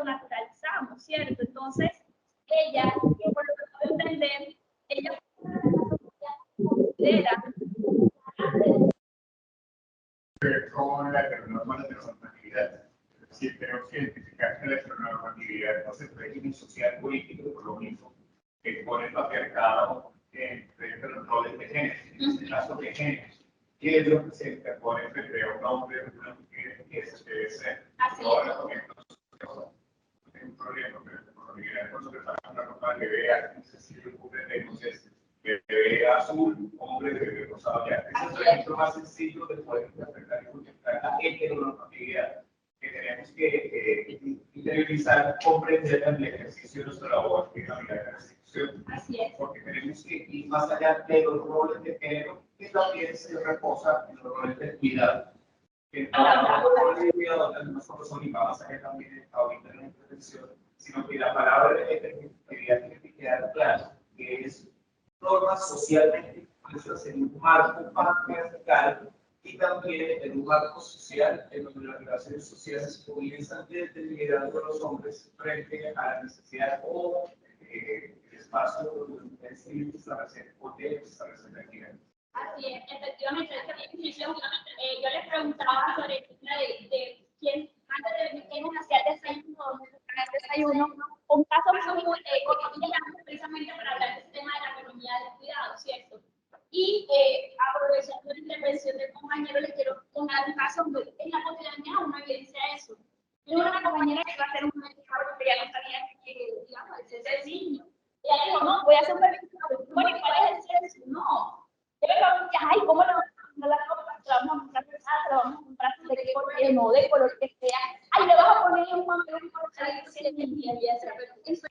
lo naturalizamos, ¿cierto? Entonces, ella, por lo que puedo entender, ella considera con la heteronormatividad. Es decir, tenemos que identificar que la heteronormatividad no es el régimen social político por lo mismo que pone el patriarcado entre los roles de género, en este caso de género. ¿Qué es lo que se interpone entre un hombre y una mujer? Que eso debe ser. Ahora, no tengo un problema, pero por lo general, cuando se prepara una ropa de bebé, si le ocurre denuncias de bebé azul, hombre de bebé rosado, ya. Ese es el ejemplo más sencillo de poder interpretar y contemplar la heteronormatividad que tenemos que interiorizar, comprender en el ejercicio de nuestra labor en la vida de la institución. Así es. Porque tenemos que ir más allá de los roles de género, que también se reposa en los roles de cuidado. Que los roles de cuidado no solo son más allá también ahorita en la intervención, sino que la palabra de heteronormatividad tiene que quedar claro que es normas socialmente impuestas en un marco patriarcal y también en un marco social en donde las relaciones sociales comienzan desde el liderazgo de los hombres frente a la necesidad o el espacio donde las mujeres tienen que establecer o deben establecer la actividad. Así es, efectivamente, esta definición, yo les preguntaba sobre el tema de quién, antes de que quién hacía el desayuno, un caso muy cotidiano precisamente para hablar del tema de la economía del cuidado, ¿cierto? Y aprovechando la intervención del compañero, le quiero contar un caso donde en la cotidianidad uno evidencia eso. Yo una compañera que iba a hacer un mercado porque ya no sabía que, digamos, el censo. Y ella dijo, no, voy a hacer un mercado. Bueno, ¿y cuál es el censo? No. Yo le pregunté, ay, ¿cómo lo vamos a la ropa? ¿La vamos a comprar pesada? ¿La vamos a comprar de qué color? No, de color que sea. Ay, le vas a poner un papel para salir y eso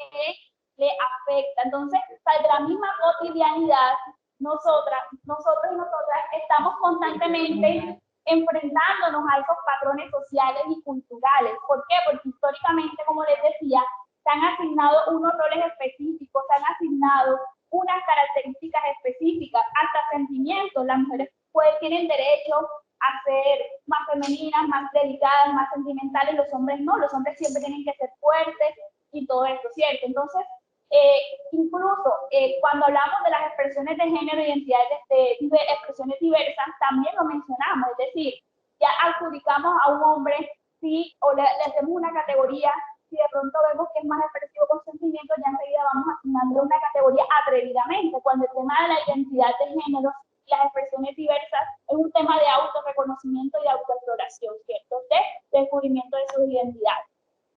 le afecta. Entonces, de la misma cotidianidad, nosotros y nosotras estamos constantemente enfrentándonos a esos patrones sociales y culturales. ¿Por qué? Porque históricamente, como les decía, se han asignado unos roles específicos, se han asignado unas características específicas, hasta sentimientos. Las mujeres tienen derecho a ser más femeninas, más delicadas, más sentimentales, los hombres no, los hombres siempre tienen que ser fuertes y todo esto, ¿cierto? Entonces, incluso cuando hablamos de las expresiones de género y identidades de expresiones diversas, también lo mencionamos, es decir, ya adjudicamos a un hombre, sí, o le hacemos una categoría. Si de pronto vemos que es más expresivo con sentimientos, ya enseguida vamos asignando una categoría atrevidamente, cuando el tema de la identidad de género y las expresiones diversas es un tema de autorreconocimiento y de autoexploración, ¿cierto? De descubrimiento de su identidad.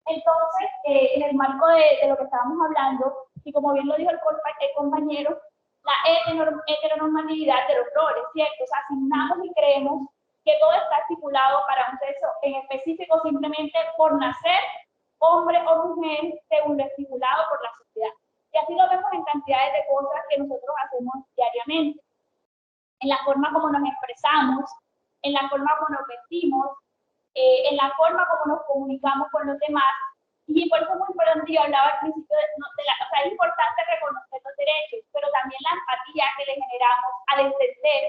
Entonces, en el marco de lo que estábamos hablando, y como bien lo dijo el compañero, la heteronormatividad de los roles, ¿cierto? O sea, asignamos y creemos que todo está estipulado para un sexo en específico simplemente por nacer, hombre o mujer, según lo estipulado por la sociedad. Y así lo vemos en cantidades de cosas que nosotros hacemos diariamente. En la forma como nos expresamos, en la forma como nos vestimos, en la forma como nos comunicamos con los demás. Y por eso es muy importante, yo hablaba al principio, o sea, es importante reconocer los derechos, pero también la empatía que le generamos al entender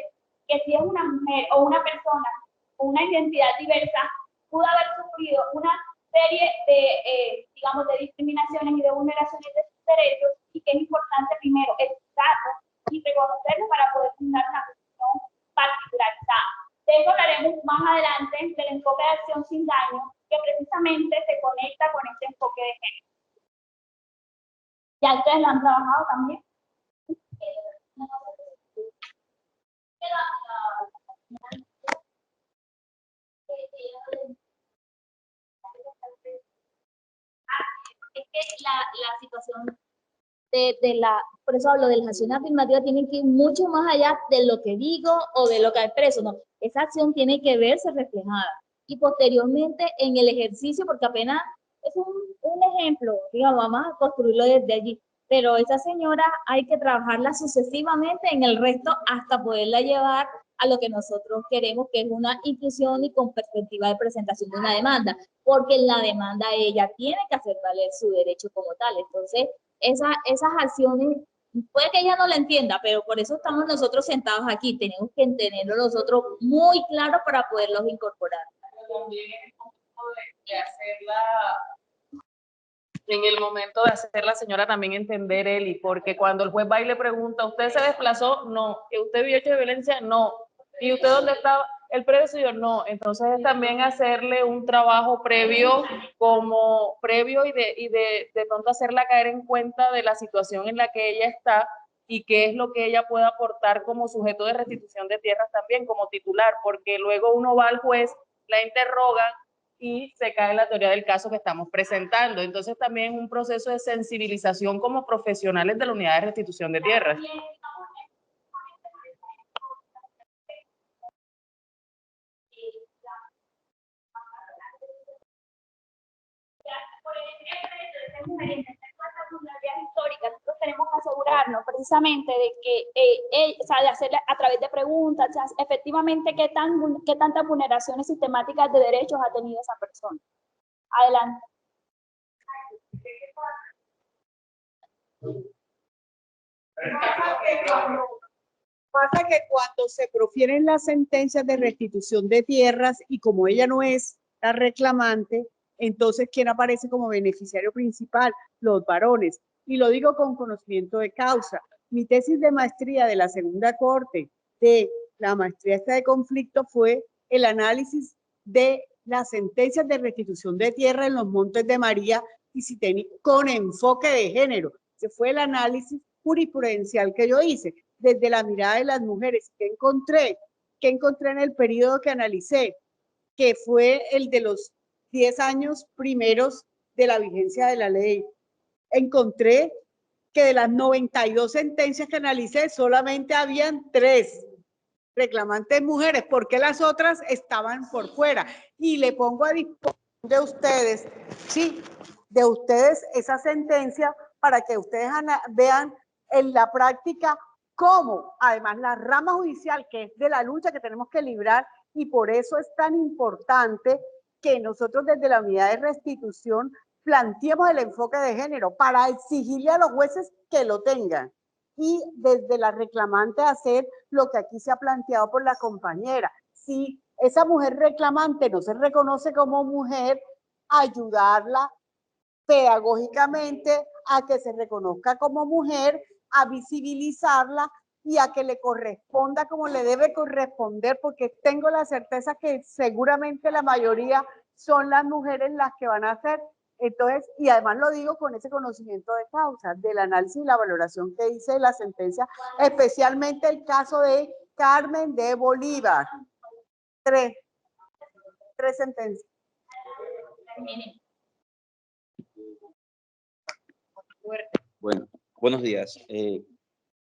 que si es una mujer o una persona con una identidad diversa, pudo haber sufrido una serie de, digamos, de discriminaciones y de vulneraciones de sus derechos, y que es importante primero escucharlos y reconocerlos para poder brindar una posición particularizada. De eso hablaremos más adelante del enfoque de acción sin daño, que precisamente se conecta con este enfoque de género. ¿Ya ustedes lo han trabajado también? Es que la situación por eso hablo de la acción afirmativa, tiene que ir mucho más allá de lo que digo o de lo que expreso, no, esa acción tiene que verse reflejada y posteriormente en el ejercicio, porque apenas es un ejemplo, digamos, vamos a construirlo desde allí, pero esa señora hay que trabajarla sucesivamente en el resto hasta poderla llevar a lo que nosotros queremos, que es una inclusión y con perspectiva de presentación de una demanda, porque en la demanda ella tiene que hacer valer su derecho como tal. Entonces, esas acciones, puede que ella no la entienda, pero por eso estamos nosotros sentados aquí, tenemos que entenderlo nosotros muy claro para poderlos incorporar. También es un poco de hacerla en el momento de hacer la señora también entender, Eli, porque cuando el juez va y le pregunta, ¿usted se desplazó? No. ¿Usted vio hecho de violencia? No. ¿Y usted dónde estaba? El predecesor, no. Entonces también hacerle un trabajo previo y de pronto hacerla caer en cuenta de la situación en la que ella está y qué es lo que ella puede aportar como sujeto de restitución de tierras también, como titular, porque luego uno va al juez, la interroga y se cae en la teoría del caso que estamos presentando. Entonces también un proceso de sensibilización como profesionales de la unidad de restitución de tierras. Nosotros tenemos que asegurarnos precisamente de que, o sea, de hacerle a través de preguntas, o sea, efectivamente qué tantas vulneraciones sistemáticas de derechos ha tenido esa persona. Adelante. Pasa que cuando se profieren las sentencias de restitución de tierras y como ella no es la reclamante, entonces ¿quién aparece como beneficiario principal? Los varones. Y lo digo con conocimiento de causa. Mi tesis de maestría de la segunda corte de la maestría esta de conflicto fue el análisis de las sentencias de restitución de tierra en los Montes de María y Citeni con enfoque de género. Ese fue el análisis jurisprudencial que yo hice desde la mirada de las mujeres. ¿Qué encontré? ¿Qué encontré en el periodo que analicé? Que fue el de los 10 años primeros de la vigencia de la ley. Encontré que de las 92 sentencias que analicé, solamente habían 3 reclamantes mujeres, porque las otras estaban por fuera. Y le pongo a disposición de ustedes, sí, de ustedes esa sentencia para que ustedes vean en la práctica cómo, además, la rama judicial, que es de la lucha que tenemos que librar, y por eso es tan importante que nosotros desde la unidad de restitución planteemos el enfoque de género para exigirle a los jueces que lo tengan y desde la reclamante hacer lo que aquí se ha planteado por la compañera. Si esa mujer reclamante no se reconoce como mujer, ayudarla pedagógicamente a que se reconozca como mujer, a visibilizarla y a que le corresponda como le debe corresponder, porque tengo la certeza que seguramente la mayoría son las mujeres las que van a hacer. Entonces, y además lo digo con ese conocimiento de causa, del análisis y la valoración que hice de la sentencia, especialmente el caso de Carmen de Bolívar. Tres sentencias. Bueno, buenos días.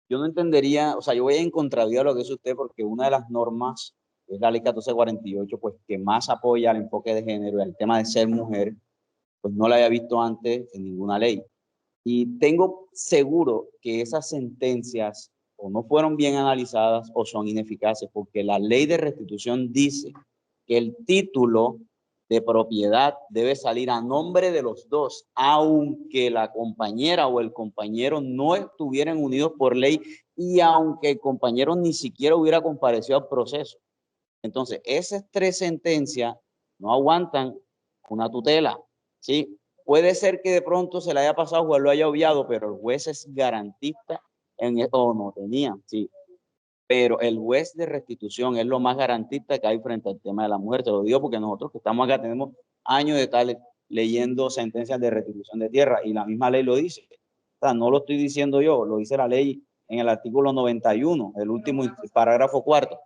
Yo no entendería, o sea, yo voy en contravía de lo que dice usted, porque una de las normas es la ley 1448, pues que más apoya el enfoque de género y el tema de ser mujer, pues no la había visto antes en ninguna ley. Y tengo seguro que esas sentencias o no fueron bien analizadas o son ineficaces, porque la ley de restitución dice que el título de propiedad debe salir a nombre de los dos, aunque la compañera o el compañero no estuvieran unidos por ley y aunque el compañero ni siquiera hubiera comparecido al proceso. Entonces, esas 3 sentencias no aguantan una tutela, ¿sí? Puede ser que de pronto se le haya pasado, o lo haya obviado, pero el juez es garantista en esto, o no tenía, sí. Pero el juez de restitución es lo más garantista que hay frente al tema de la mujer. Te lo digo porque nosotros que estamos acá tenemos años de estar leyendo sentencias de restitución de tierra y la misma ley lo dice. O sea, no lo estoy diciendo yo, lo dice la ley en el artículo 91, el último parágrafo 4.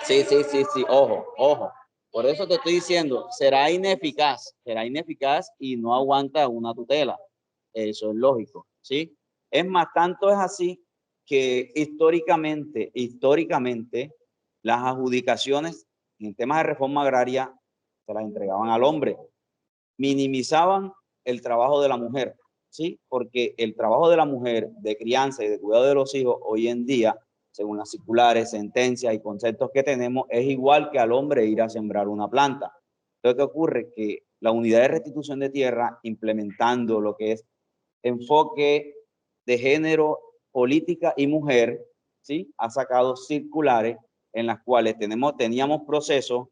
Sí, ojo. Por eso te estoy diciendo, será ineficaz y no aguanta una tutela. Eso es lógico, ¿sí? Es más, tanto es así que históricamente, las adjudicaciones en temas de reforma agraria se las entregaban al hombre. Minimizaban el trabajo de la mujer, ¿sí? Porque el trabajo de la mujer de crianza y de cuidado de los hijos hoy en día, según las circulares, sentencias y conceptos que tenemos, es igual que al hombre ir a sembrar una planta. Entonces, ¿qué ocurre? Que la unidad de restitución de tierra, implementando lo que es enfoque de género, política y mujer, ¿sí? Ha sacado circulares en las cuales teníamos procesos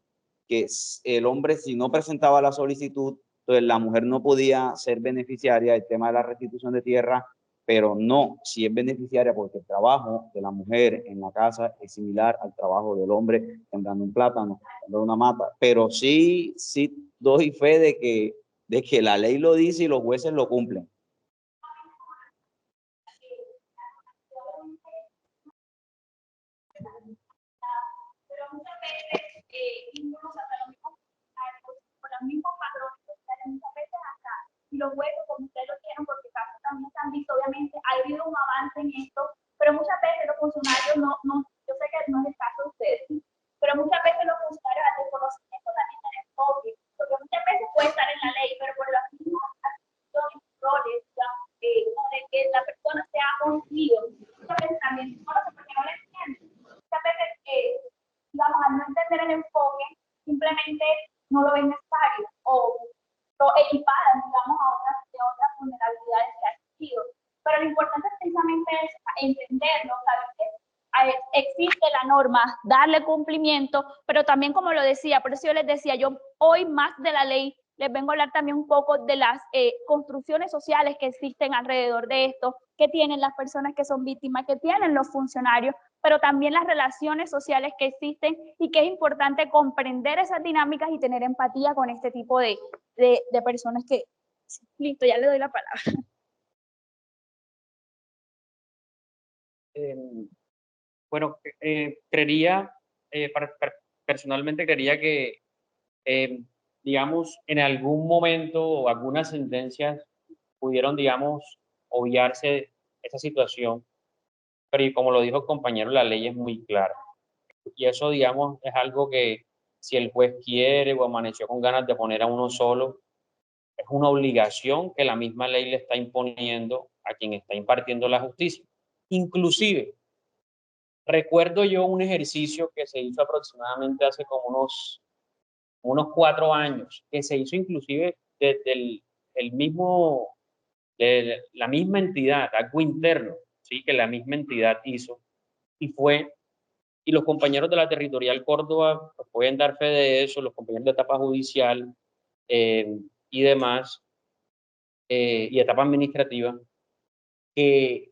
que el hombre, si no presentaba la solicitud, Entonces, la mujer no podía ser beneficiaria del tema de la restitución de tierra, pero no, si es beneficiaria porque el trabajo de la mujer en la casa es similar al trabajo del hombre sembrando un plátano, sembrando una mata, pero sí doy fe de que la ley lo dice y los jueces lo cumplen. Pero muchas veces, incluso hasta los mismos con los mismos patrones, muchas veces hasta, y los jueces, como ustedes lo quieren, porque casos también se han visto, obviamente, ha habido un avance en esto, pero muchas veces los funcionarios yo sé que no es el caso de ustedes, pero muchas veces los funcionarios hacen conocimiento también del enfoque, porque muchas veces puede estar en la ley, pero por las mismas acciones, roles, digamos, de que la persona se ha construido, muchas veces también no lo sé porque no lo entienden. Muchas veces, digamos, al no entender el enfoque, simplemente no lo ven necesario o lo equiparan, digamos, a otras vulnerabilidades que ha existido. Pero lo importante precisamente es entenderlo, saber que existe la norma, darle cumplimiento, pero también, como lo decía, por eso yo les decía, yo hoy más de la ley les vengo a hablar también un poco de las construcciones sociales que existen alrededor de esto, que tienen las personas que son víctimas, que tienen los funcionarios, pero también las relaciones sociales que existen y que es importante comprender esas dinámicas y tener empatía con este tipo de personas que... Listo, ya le doy la palabra. Bueno, personalmente creería que, digamos, en algún momento o algunas sentencias pudieron, digamos, obviarse esa situación, pero y como lo dijo el compañero, la ley es muy clara. Y eso, digamos, es algo que si el juez quiere o amaneció con ganas de poner a uno solo, es una obligación que la misma ley le está imponiendo a quien está impartiendo la justicia. Inclusive, recuerdo yo un ejercicio que se hizo aproximadamente hace como unos 4 años, que se hizo inclusive desde la misma entidad, algo interno, ¿sí? Que la misma entidad hizo, y los compañeros de la Territorial Córdoba pues, pueden dar fe de eso, los compañeros de etapa judicial y demás, y etapa administrativa, que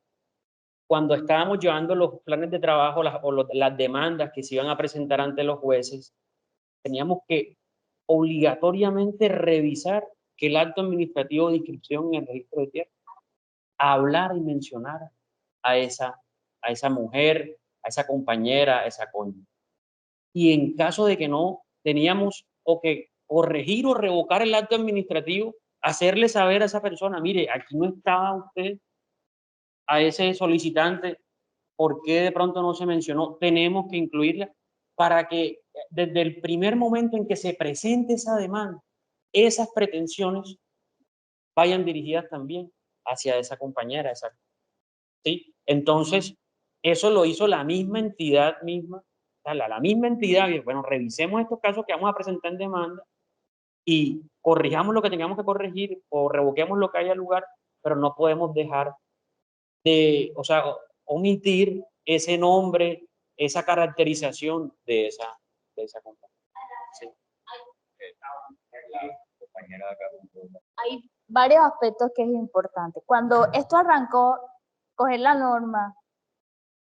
cuando estábamos llevando los planes de trabajo las demandas que se iban a presentar ante los jueces, teníamos que obligatoriamente revisar que el acto administrativo de inscripción en el registro de tierra hablar y mencionar a esa mujer, a esa compañera, a esa cónyuge. Y en caso de que no, teníamos o que corregir o revocar el acto administrativo, hacerle saber a esa persona, mire, aquí no estaba usted, a ese solicitante, ¿por qué de pronto no se mencionó? Tenemos que incluirla para que desde el primer momento en que se presente esa demanda, esas pretensiones vayan dirigidas también hacia esa compañera, ¿sí? Entonces, eso lo hizo la misma entidad misma, o sea, la misma entidad, y bueno, revisemos estos casos que vamos a presentar en demanda y corrijamos lo que tengamos que corregir o revoquemos lo que haya lugar, pero no podemos dejar de, o sea, omitir ese nombre, esa caracterización de esa compañía. Sí. Hay varios aspectos que es importante. Cuando esto arrancó, coger la norma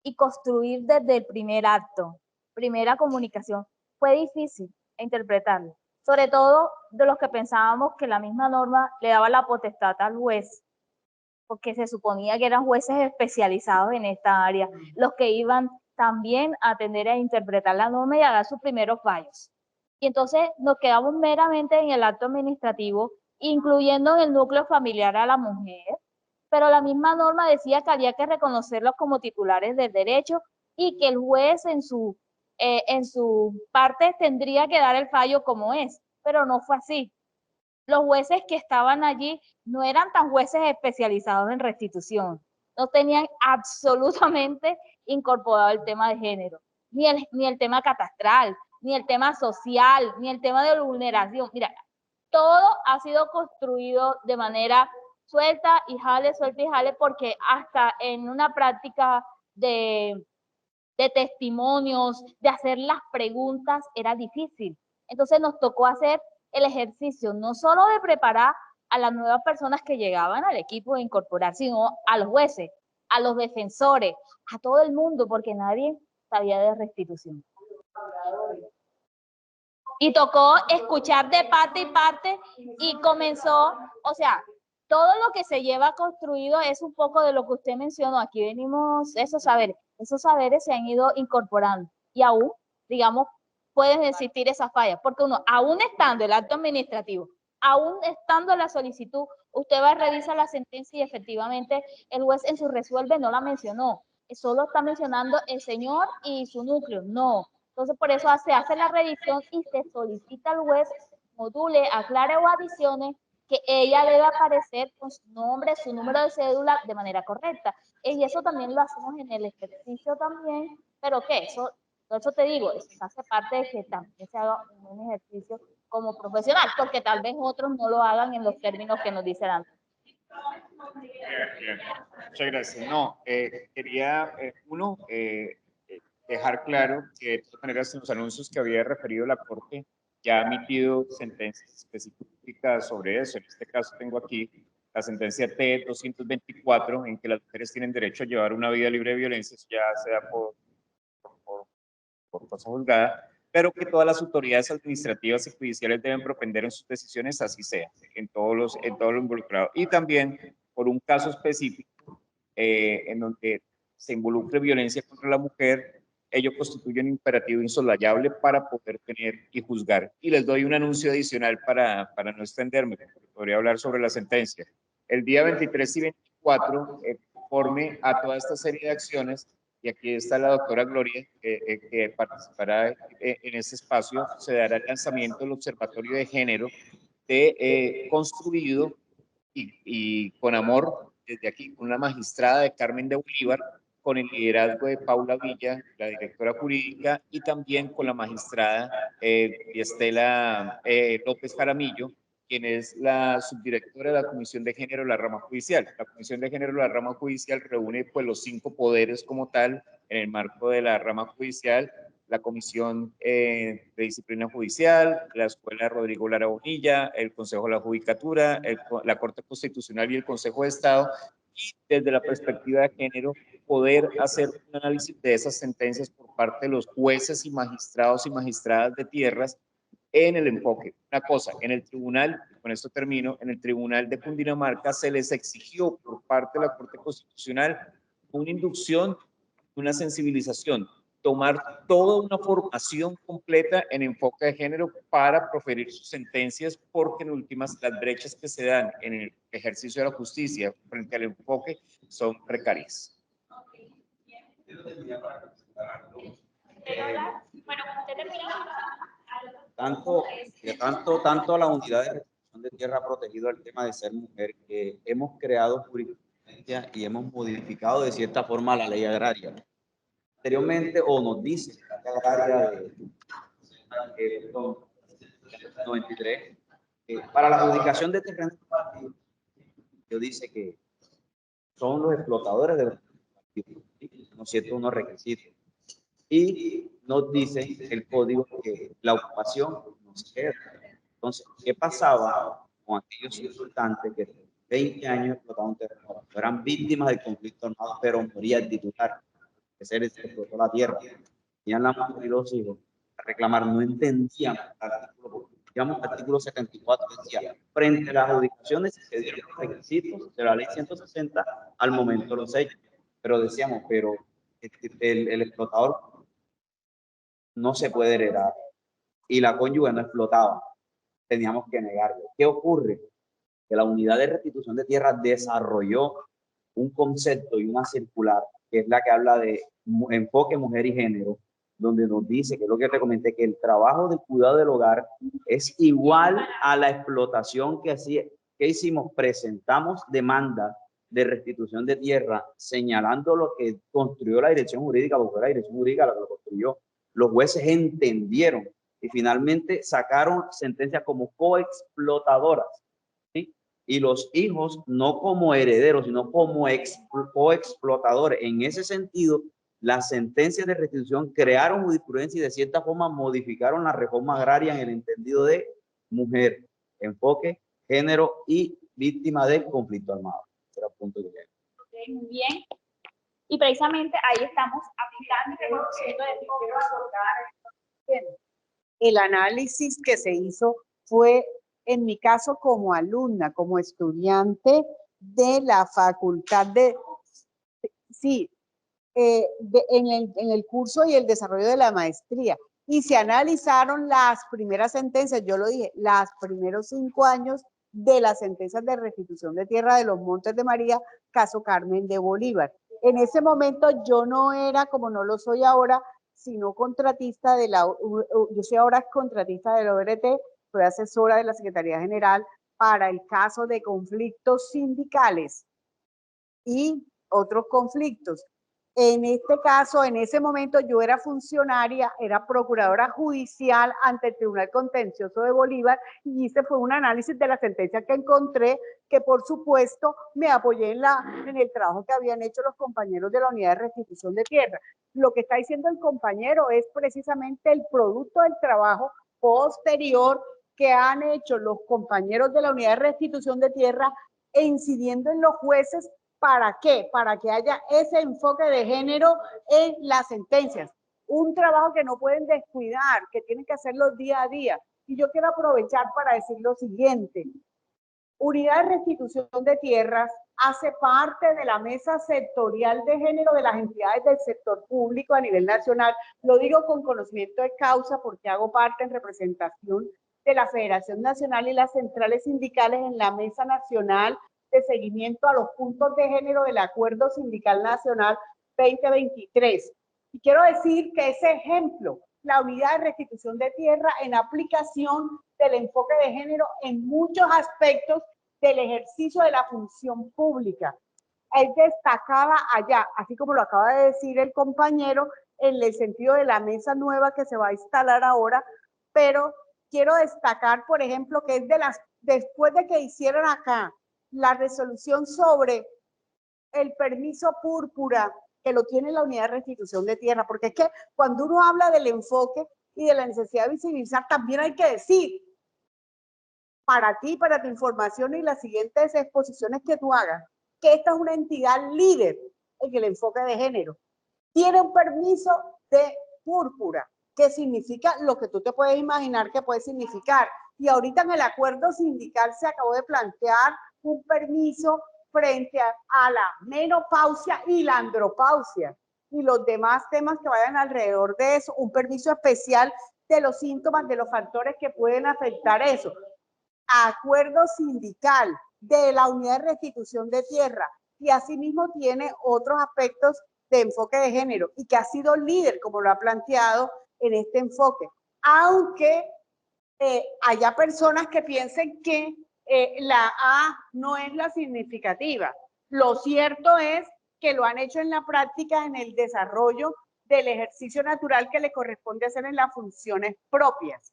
y construir desde el primer acto, primera comunicación, fue difícil interpretarlo. Sobre todo de los que pensábamos que la misma norma le daba la potestad al juez, porque se suponía que eran jueces especializados en esta área, los que iban también a atender a interpretar la norma y a dar sus primeros fallos. Y entonces nos quedamos meramente en el acto administrativo, incluyendo en el núcleo familiar a la mujer, pero la misma norma decía que había que reconocerlos como titulares del derecho y que el juez en su parte tendría que dar el fallo como es, pero no fue así. Los jueces que estaban allí no eran tan jueces especializados en restitución, no tenían absolutamente incorporado el tema de género, ni el tema catastral, ni el tema social, ni el tema de vulneración. Mira, todo ha sido construido de manera suelta y jale, porque hasta en una práctica de testimonios, de hacer las preguntas, era difícil. Entonces nos tocó hacer el ejercicio no solo de preparar a las nuevas personas que llegaban al equipo de incorporar, sino a los jueces, a los defensores, a todo el mundo, porque nadie sabía de restitución. Y tocó escuchar de parte y parte y comenzó, o sea, todo lo que se lleva construido es un poco de lo que usted mencionó. Aquí venimos, esos saberes se han ido incorporando y aún, digamos, pueden existir esas fallas, porque uno, aún estando el acto administrativo, aún estando la solicitud, usted va a revisar la sentencia y efectivamente el juez en su resuelve no la mencionó, solo está mencionando el señor y su núcleo, no. Entonces, por eso se hace la revisión y se solicita al juez module, aclare o adicione que ella debe aparecer con su nombre, su número de cédula de manera correcta. Y eso también lo hacemos en el ejercicio también, pero ¿qué? Eso te digo, eso hace parte de que también se haga un buen ejercicio como profesional, porque tal vez otros no lo hagan en los términos que nos dice Dante. Bien. Muchas gracias. No, quería, dejar claro que de todas maneras en los anuncios que había referido la Corte ya ha emitido sentencias específicas sobre eso. En este caso tengo aquí la sentencia T-224 en que las mujeres tienen derecho a llevar una vida libre de violencia, ya sea por cosa juzgada, pero que todas las autoridades administrativas y judiciales deben propender en sus decisiones, así sea, en todo lo involucrado. Y también por un caso específico en donde se involucre violencia contra la mujer, ello constituye un imperativo insoslayable para poder tener y juzgar. Y les doy un anuncio adicional para no extenderme, porque podría hablar sobre la sentencia. El día 23 y 24, conforme a toda esta serie de acciones, y aquí está la doctora Gloria, que participará en este espacio, se dará el lanzamiento del Observatorio de Género construido y con amor, desde aquí, con la magistrada de Carmen de Bolívar, con el liderazgo de Paula Villa, la directora jurídica, y también con la magistrada Estela López Jaramillo, quien es la subdirectora de la Comisión de Género de la Rama Judicial. La Comisión de Género de la Rama Judicial reúne pues los 5 poderes como tal en el marco de la Rama Judicial: la Comisión de Disciplina Judicial, la Escuela Rodrigo Lara Bonilla, el Consejo de la Judicatura, la Corte Constitucional y el Consejo de Estado, y desde la perspectiva de género poder hacer un análisis de esas sentencias por parte de los jueces y magistrados y magistradas de tierras en el enfoque. Una cosa, en el tribunal, con esto termino, en el tribunal de Cundinamarca se les exigió por parte de la Corte Constitucional una inducción, una sensibilización, tomar toda una formación completa en enfoque de género para proferir sus sentencias, porque en últimas las brechas que se dan en el ejercicio de la justicia frente al enfoque son precarias. Tanto la unidad de restitución de tierra ha protegido el tema de ser mujer, que hemos creado jurisprudencia y hemos modificado de cierta forma la ley agraria. Anteriormente, o nos dice la ley agraria de 93, para la adjudicación de terrenos partidos, yo dice que son los explotadores de los partidos, ¿no es cierto? Unos requisitos. Y nos dice el código que la ocupación no se queda. Entonces, ¿qué pasaba con aquellos insultantes que 20 años explotaban terrenos? Eran víctimas del conflicto armado, pero moría el titular, que se les explotó la tierra. Tenían la mujer y los hijos a reclamar, no entendían el artículo, digamos, el artículo 74 decía, frente a las adjudicaciones se dieron los requisitos de la ley 160 al momento los hechos. Pero decíamos, pero el explotador no se puede heredar y la cónyuge no explotaba, teníamos que negarlo. ¿Qué ocurre? Que la unidad de restitución de tierra desarrolló un concepto y una circular, que es la que habla de enfoque mujer y género, donde nos dice, que es lo que te comenté, que el trabajo del cuidado del hogar es igual a la explotación que hicimos. Presentamos demanda de restitución de tierra señalando lo que construyó la dirección jurídica, porque fue la dirección jurídica la que lo construyó. Los jueces entendieron y finalmente sacaron sentencias como coexplotadoras, ¿sí? Y los hijos no como herederos, sino como coexplotadores. En ese sentido, las sentencias de restitución crearon jurisprudencia y de cierta forma modificaron la reforma agraria en el entendido de mujer, enfoque, género y víctima de conflicto armado. Era el punto que quería. Ok, muy bien. Y precisamente ahí estamos aplicando y reconociendo de que quiero abordar. El análisis que se hizo fue, en mi caso, como alumna, como estudiante de la facultad de, sí, en el curso y el desarrollo de la maestría. Y se analizaron las primeras sentencias, yo lo dije, los primeros 5 años de las sentencias de restitución de tierra de los Montes de María, caso Carmen de Bolívar. En ese momento yo no era, como no lo soy ahora, sino contratista de la, yo soy ahora contratista de la ORT, soy asesora de la Secretaría General para el caso de conflictos sindicales y otros conflictos. En este caso, en ese momento yo era funcionaria, era procuradora judicial ante el Tribunal Contencioso de Bolívar y hice fue un análisis de la sentencia que encontré, que por supuesto me apoyé en el trabajo que habían hecho los compañeros de la Unidad de Restitución de Tierra. Lo que está diciendo el compañero es precisamente el producto del trabajo posterior que han hecho los compañeros de la Unidad de Restitución de Tierra e incidiendo en los jueces. ¿Para qué? Para que haya ese enfoque de género en las sentencias. Un trabajo que no pueden descuidar, que tienen que hacerlo día a día. Y yo quiero aprovechar para decir lo siguiente. Unidad de Restitución de Tierras hace parte de la mesa sectorial de género de las entidades del sector público a nivel nacional. Lo digo con conocimiento de causa porque hago parte en representación de la Federación Nacional y las centrales sindicales en la mesa nacional de seguimiento a los puntos de género del Acuerdo Sindical Nacional 2023. Y quiero decir que ese ejemplo, la Unidad de Restitución de Tierra en aplicación del enfoque de género en muchos aspectos del ejercicio de la función pública. Es destacada allá, así como lo acaba de decir el compañero, en el sentido de la mesa nueva que se va a instalar ahora, pero quiero destacar, por ejemplo, que es de las, después de que hicieron acá la resolución sobre el permiso púrpura, que lo tiene la Unidad de Restitución de Tierra, porque es que cuando uno habla del enfoque y de la necesidad de visibilizar, también hay que decir, para ti, para tu información y las siguientes exposiciones que tú hagas, que esta es una entidad líder en el enfoque de género. Tiene un permiso de púrpura, que significa lo que tú te puedes imaginar que puede significar. Y ahorita en el acuerdo sindical se acabó de plantear un permiso frente a la menopausia y la andropausia y los demás temas que vayan alrededor de eso, un permiso especial de los síntomas, de los factores que pueden afectar eso. Acuerdo sindical de la Unidad de Restitución de Tierra y asimismo tiene otros aspectos de enfoque de género y que ha sido líder, como lo ha planteado en este enfoque, aunque haya personas que piensen que la A no es la significativa. Lo cierto es que lo han hecho en la práctica en el desarrollo del ejercicio natural que le corresponde hacer en las funciones propias.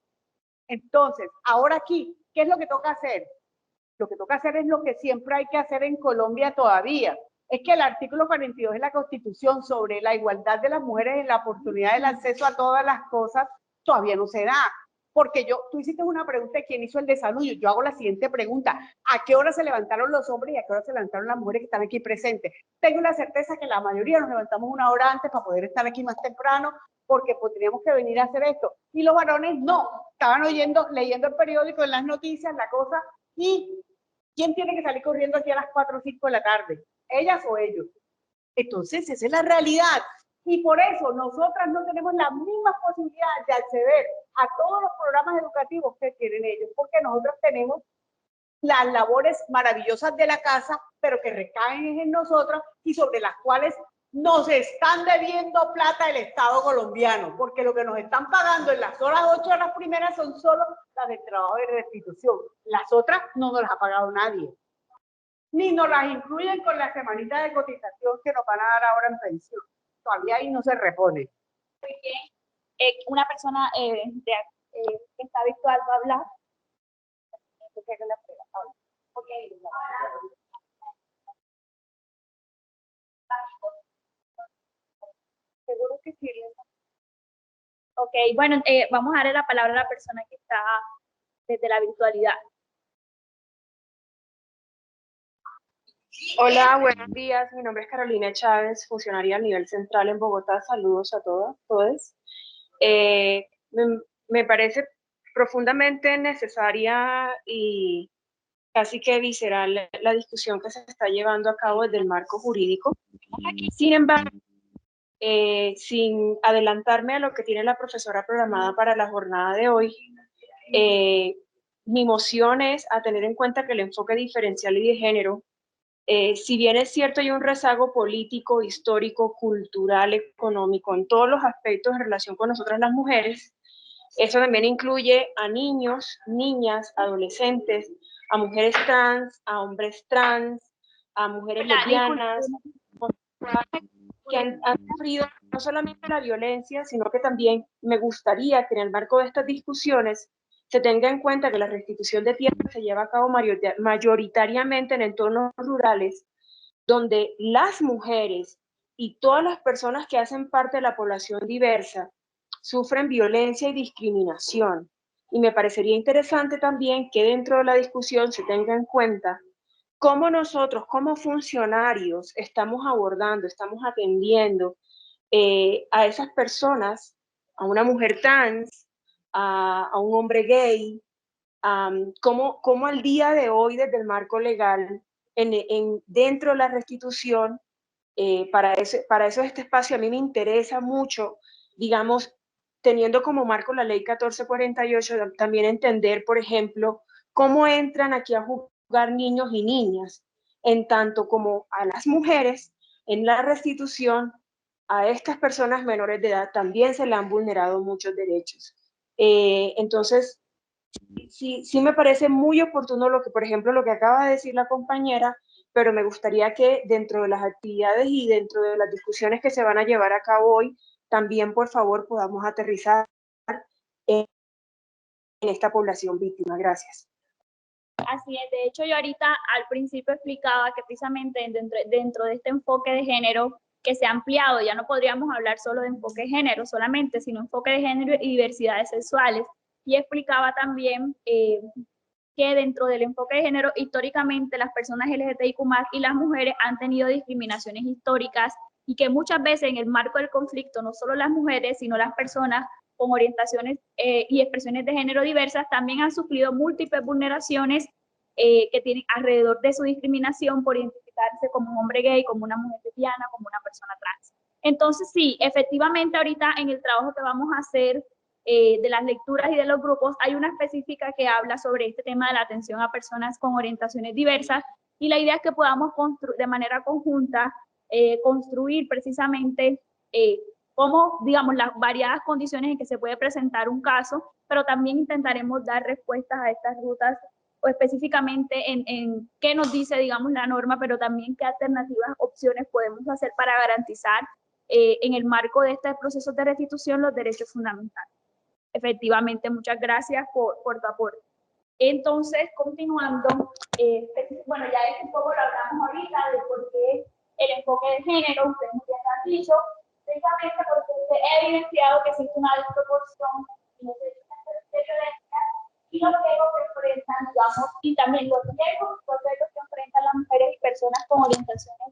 Entonces, ahora aquí, ¿qué es lo que toca hacer? Lo que toca hacer es lo que siempre hay que hacer en Colombia todavía. Es que el artículo 42 de la Constitución sobre la igualdad de las mujeres en la oportunidad del acceso a todas las cosas todavía no se da. Porque tú hiciste una pregunta de quién hizo el desarrollo. Yo hago la siguiente pregunta. ¿A qué hora se levantaron los hombres y a qué hora se levantaron las mujeres que están aquí presentes? Tengo la certeza que la mayoría nos levantamos una hora antes para poder estar aquí más temprano porque pues, teníamos que venir a hacer esto. Y los varones no. Estaban leyendo el periódico, en las noticias, la cosa. ¿Y quién tiene que salir corriendo aquí a las 4 o 5 de la tarde? ¿Ellas o ellos? Entonces, esa es la realidad. Y por eso nosotras no tenemos las mismas posibilidades de acceder a todos los programas educativos que tienen ellos, porque nosotros tenemos las labores maravillosas de la casa, pero que recaen en nosotras y sobre las cuales nos están debiendo plata el Estado colombiano, porque lo que nos están pagando en las 8 horas primeras son solo las del trabajo de restitución. Las otras no nos las ha pagado nadie. Ni nos las incluyen con la semanita de cotización que nos van a dar ahora en pensión. Todavía ahí no se repone. Muy bien. Una persona que está virtual va a hablar. Okay. Seguro que sí. Ok, bueno, vamos a darle la palabra a la persona que está desde la virtualidad. Hola, buenos días. Mi nombre es Carolina Chávez, funcionaria a nivel central en Bogotá. Saludos a todas, todos. Me parece profundamente necesaria y casi que visceral la discusión que se está llevando a cabo desde el marco jurídico. Sin embargo, sin adelantarme a lo que tiene la profesora programada para la jornada de hoy, mi moción es a tener en cuenta que el enfoque diferencial y de género, si bien es cierto hay un rezago político, histórico, cultural, económico, en todos los aspectos en relación con nosotras las mujeres, eso también incluye a niños, niñas, adolescentes, a mujeres trans, a hombres trans, a mujeres lesbianas, que han sufrido no solamente la violencia, sino que también me gustaría que en el marco de estas discusiones se tenga en cuenta que la restitución de tierra se lleva a cabo mayoritariamente en entornos rurales, donde las mujeres y todas las personas que hacen parte de la población diversa sufren violencia y discriminación. Y me parecería interesante también que dentro de la discusión se tenga en cuenta cómo nosotros, como funcionarios, estamos abordando, estamos atendiendo a esas personas, a una mujer trans, a un hombre gay, cómo al día de hoy, desde el marco legal, dentro de la restitución, para eso este espacio a mí me interesa mucho, digamos, teniendo como marco la ley 1448, también entender, por ejemplo, cómo entran aquí a jugar niños y niñas, en tanto como a las mujeres en la restitución, a estas personas menores de edad también se le han vulnerado muchos derechos. Entonces, sí me parece muy oportuno lo que, por ejemplo, lo que acaba de decir la compañera, pero me gustaría que dentro de las actividades y dentro de las discusiones que se van a llevar a cabo hoy, también, por favor, podamos aterrizar en esta población víctima. Gracias. Así es, de hecho yo ahorita al principio explicaba que precisamente dentro de este enfoque de género que se ha ampliado, ya no podríamos hablar solo de enfoque de género solamente, sino enfoque de género y diversidades sexuales. Y explicaba también que dentro del enfoque de género, históricamente las personas LGTBIQ+ y las mujeres han tenido discriminaciones históricas y que muchas veces en el marco del conflicto, no solo las mujeres, sino las personas con orientaciones y expresiones de género diversas también han sufrido múltiples vulneraciones que tienen alrededor de su discriminación por identificarse como un hombre gay, como una mujer lesbiana, como una persona trans. Entonces sí, efectivamente ahorita en el trabajo que vamos a hacer de las lecturas y de los grupos, hay una específica que habla sobre este tema de la atención a personas con orientaciones diversas y la idea es que podamos de manera conjunta construir precisamente cómo, digamos, las variadas condiciones en que se puede presentar un caso, pero también intentaremos dar respuestas a estas rutas o específicamente en qué nos dice, digamos, la norma, pero también qué alternativas, opciones podemos hacer para garantizar en el marco de este proceso de restitución los derechos fundamentales. Efectivamente, muchas gracias por tu aporte. Entonces, continuando, bueno, ya es un poco lo hablamos ahorita de por qué el enfoque de género, ustedes muy bien lo han dicho, precisamente porque se ha evidenciado que existe una desproporción en los derechos de violencia y los riesgos que enfrentan, digamos, y también los riesgos que enfrentan las mujeres y personas con orientaciones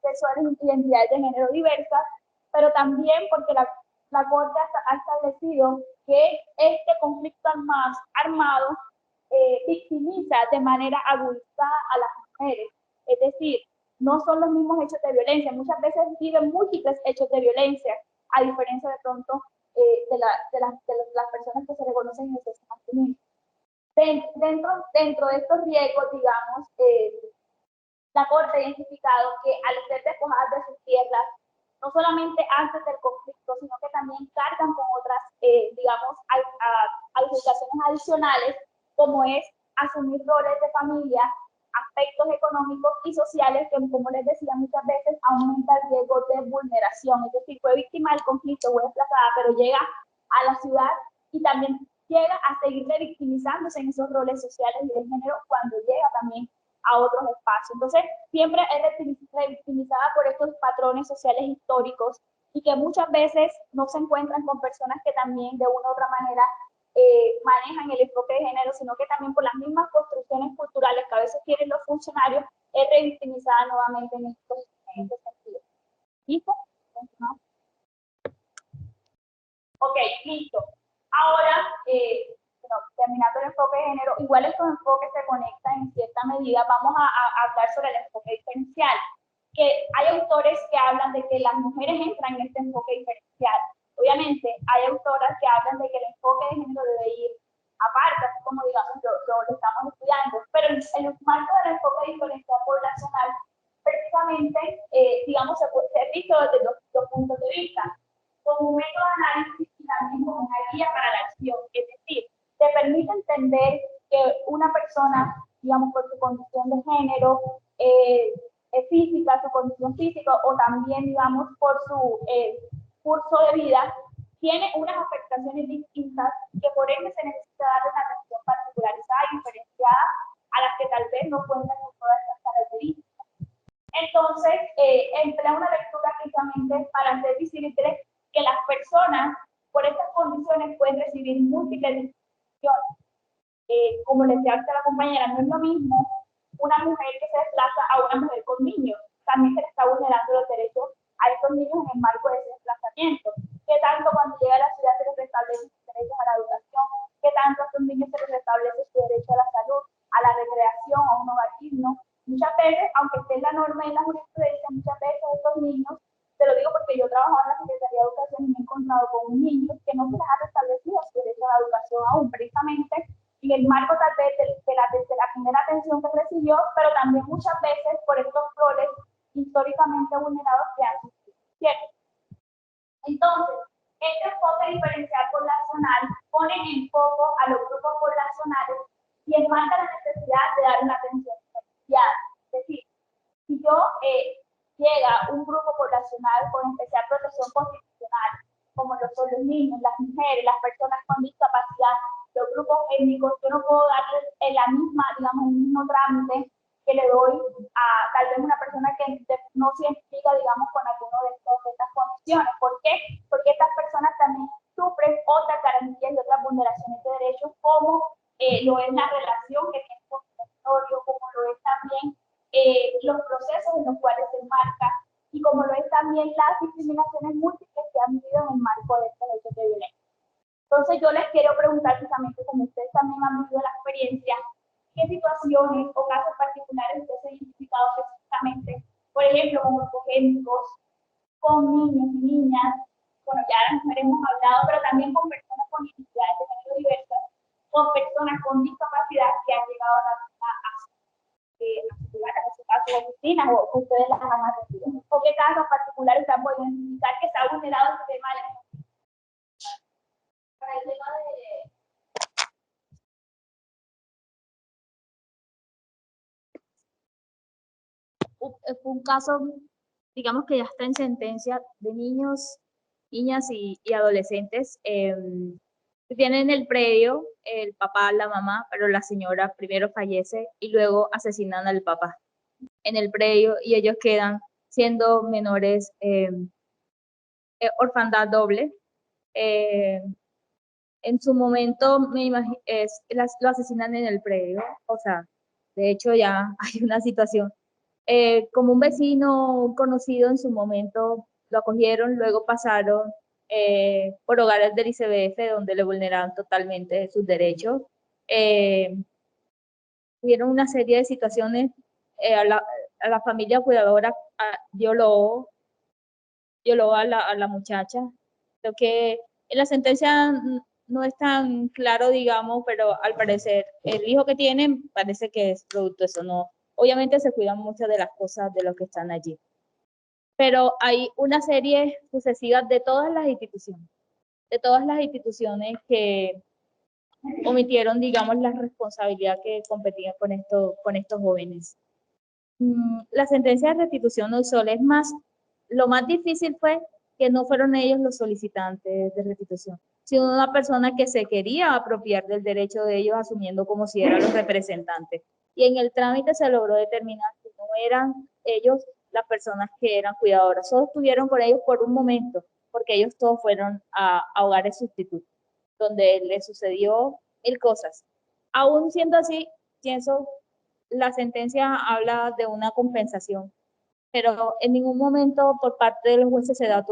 sexuales y identidades de género diversas, pero también porque la Corte ha establecido que este conflicto armado victimiza de manera agudizada a las mujeres. Es decir, no son los mismos hechos de violencia, muchas veces viven múltiples hechos de violencia, a diferencia de pronto de las personas que se reconocen en el sexo masculino. Dentro de estos riesgos, digamos, la Corte ha identificado que al ser despojadas de sus tierras, no solamente antes del conflicto, sino que también cargan con otras, digamos, obligaciones adicionales, como es asumir roles de familia, aspectos económicos y sociales que, como les decía, muchas veces aumenta el riesgo de vulneración. Es decir, fue víctima del conflicto, fue desplazada, pero llega a la ciudad y también llega a seguir revictimizándose en esos roles sociales y de género cuando llega también a otros espacios. Entonces, siempre es revictimizada por estos patrones sociales históricos y que muchas veces no se encuentran con personas que también de una u otra manera manejan el enfoque de género, sino que también por las mismas construcciones culturales que a veces tienen los funcionarios, es revictimizada nuevamente en este sentido. ¿Listo? Ok, listo. Ahora, terminando el enfoque de género, igual estos enfoques se conectan en cierta medida. Vamos a hablar sobre el enfoque diferencial, que hay autores que hablan de que las mujeres entran en este enfoque diferencial. Obviamente, hay autoras que hablan de que el enfoque de género debe ir aparte, así como digamos lo estamos estudiando, pero en el marco del enfoque diferencial poblacional, precisamente, digamos, se ha visto desde dos puntos de vista, como un método de análisis y también como una guía para la acción, es decir, te permite entender que una persona, digamos, por su condición de género, física, su condición física, o también, digamos, por su curso de vida, tiene unas afectaciones distintas que por ende se necesita darle una atención particularizada y diferenciada a las que tal vez no cuentan con todas estas características. Entonces, emplea una lectura precisamente para hacer visible que las personas por estas condiciones pueden recibir múltiples discriminaciones. Como les decía la compañera, no es lo mismo una mujer que se desplaza a una mujer con niños. También se le está vulnerando los derechos a estos niños en el marco de ese desplazamiento. ¿Qué tanto cuando llega a la ciudad se les restablece sus derechos a la educación? ¿Qué tanto a estos niños se les restablece su derecho a la salud, a la recreación, a un hogar digno? Muchas veces, aunque esté en la norma y en la jurisprudencia, muchas veces estos niños, te lo digo porque yo trabajo en la Secretaría de Educación y me he encontrado con un niño que no se les ha restablecido su derecho a la educación aún, precisamente en el marco tal vez de la primera atención que recibió, pero también muchas veces por estos roles históricamente vulnerados que han sufrido, ¿cierto? Entonces, este enfoque diferencial poblacional pone en foco a los grupos poblacionales y enmarca la necesidad de dar una atención diferenciada. Es decir, si llega un grupo poblacional con especial protección constitucional, como lo son los niños, las mujeres, las personas con discapacidad, los grupos étnicos, yo no puedo darles la misma, digamos, el mismo trámite que le doy a tal vez una persona que no se identifica, digamos, con alguna de estas condiciones. ¿Por qué? Porque estas personas también sufren otras garantías y otras vulneraciones de derechos, como lo es la relación que tiene con el territorio, como lo es también los procesos en los cuales se enmarca, y como lo es también las discriminaciones múltiples que han vivido en el marco de estos hechos de violencia. Entonces yo les quiero preguntar precisamente, como ustedes también han vivido la experiencia, ¿qué situaciones o casos particulares ustedes han identificado específicamente? Por ejemplo, con grupos étnicos, con niños y niñas, bueno, ya las mujeres hemos hablado, pero también con personas con identidades de género diversas, con personas con discapacidad que han llegado a su caso de oficinas, o ustedes las han atendido. ¿O qué casos particulares se han podido identificar que se ha vulnerado el tema de para el tema fue un caso, digamos que ya está en sentencia, de niños, niñas y adolescentes que tienen el predio, el papá, la mamá, pero la señora primero fallece y luego asesinan al papá en el predio y ellos quedan siendo menores, orfandad doble. En su momento, me imagino, lo asesinan en el predio, o sea, de hecho ya hay una situación. Como un vecino conocido en su momento lo acogieron, luego pasaron por hogares del ICBF donde le vulneraron totalmente sus derechos. Tuvieron una serie de situaciones, a la familia cuidadora violó a la muchacha. Creo que en la sentencia no es tan claro, digamos, pero al parecer el hijo que tienen parece que es producto de eso. No, obviamente se cuidan muchas de las cosas de los que están allí. Pero hay una serie sucesiva de todas las instituciones que omitieron, digamos, la responsabilidad que competían con estos jóvenes. La sentencia de restitución no solo es más, lo más difícil fue que no fueron ellos los solicitantes de restitución, sino una persona que se quería apropiar del derecho de ellos asumiendo como si eran los representantes. Y en el trámite se logró determinar que no eran ellos las personas que eran cuidadoras, solo estuvieron con ellos por un momento, porque ellos todos fueron a hogares sustitutos. donde le sucedió mil cosas. Aún siendo así, pienso, la sentencia habla de una compensación, pero en ningún momento por parte de los jueces se da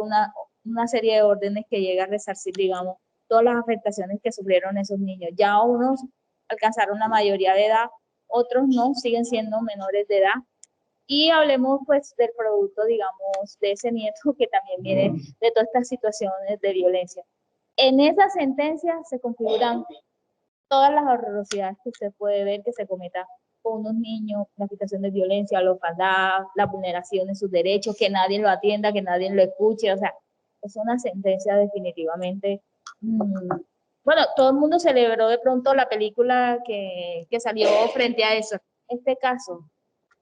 una serie de órdenes que llega a resarcir, digamos, todas las afectaciones que sufrieron esos niños. Ya unos alcanzaron la mayoría de edad, otros no, siguen siendo menores de edad. Y hablemos pues del producto, digamos, de ese nieto que también viene de todas estas situaciones de violencia. En esa sentencia se configuran todas las horrorosidades que usted puede ver que se cometa con unos niños, la situación de violencia, la orfandad, la vulneración de sus derechos, que nadie lo atienda, que nadie lo escuche, o sea, es una sentencia definitivamente. Bueno, todo el mundo celebró de pronto la película que salió frente a eso. Este caso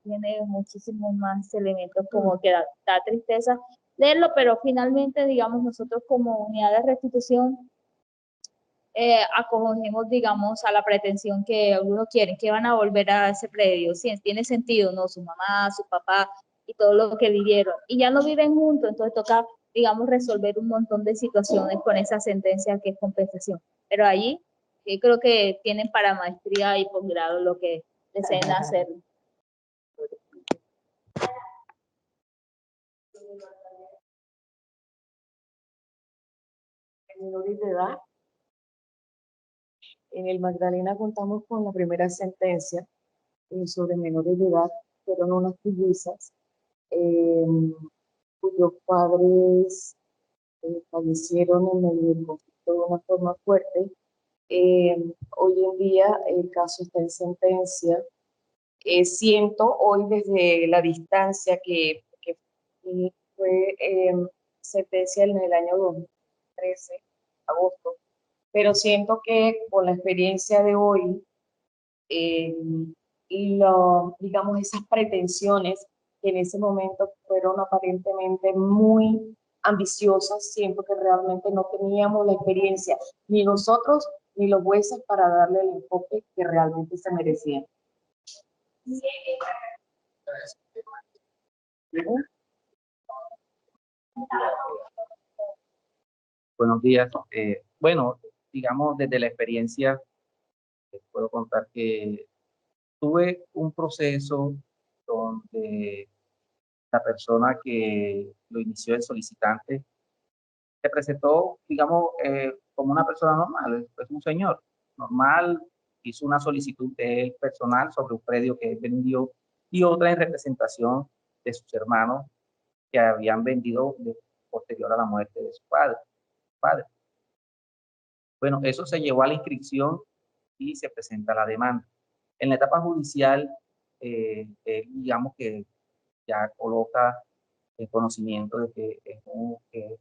tiene muchísimos más elementos como que da tristeza leerlo, pero finalmente, digamos, nosotros como unidad de restitución acogemos, digamos, a la pretensión que algunos quieren, que van a volver a ese predio. Sí, tiene sentido, ¿no? Su mamá, su papá y todo lo que vivieron. Y ya no viven juntos, entonces toca, digamos, resolver un montón de situaciones con esa sentencia que es compensación. Pero allí yo creo que tienen para maestría y posgrado lo que deseen hacer. Menores de edad. En el Magdalena contamos con la primera sentencia sobre menores de edad, fueron unas trillizas cuyos padres fallecieron en el conflicto de una forma fuerte. Hoy en día el caso está en sentencia. Siento hoy desde la distancia que fue sentencia en el año 2013, agosto, pero siento que con la experiencia de hoy digamos, esas pretensiones que en ese momento fueron aparentemente muy ambiciosas, siento que realmente no teníamos la experiencia, ni nosotros ni los jueces, para darle el enfoque que realmente se merecían. Buenos días. Bueno, digamos, desde la experiencia, puedo contar que tuve un proceso donde la persona que lo inició, el solicitante, se presentó, digamos, como una persona normal, es un señor normal, hizo una solicitud de él personal sobre un predio que él vendió y otra en representación de sus hermanos que habían vendido posterior a la muerte de su padre. Bueno, eso se llevó a la inscripción y se presenta la demanda. En la etapa judicial, digamos que ya coloca el conocimiento de que es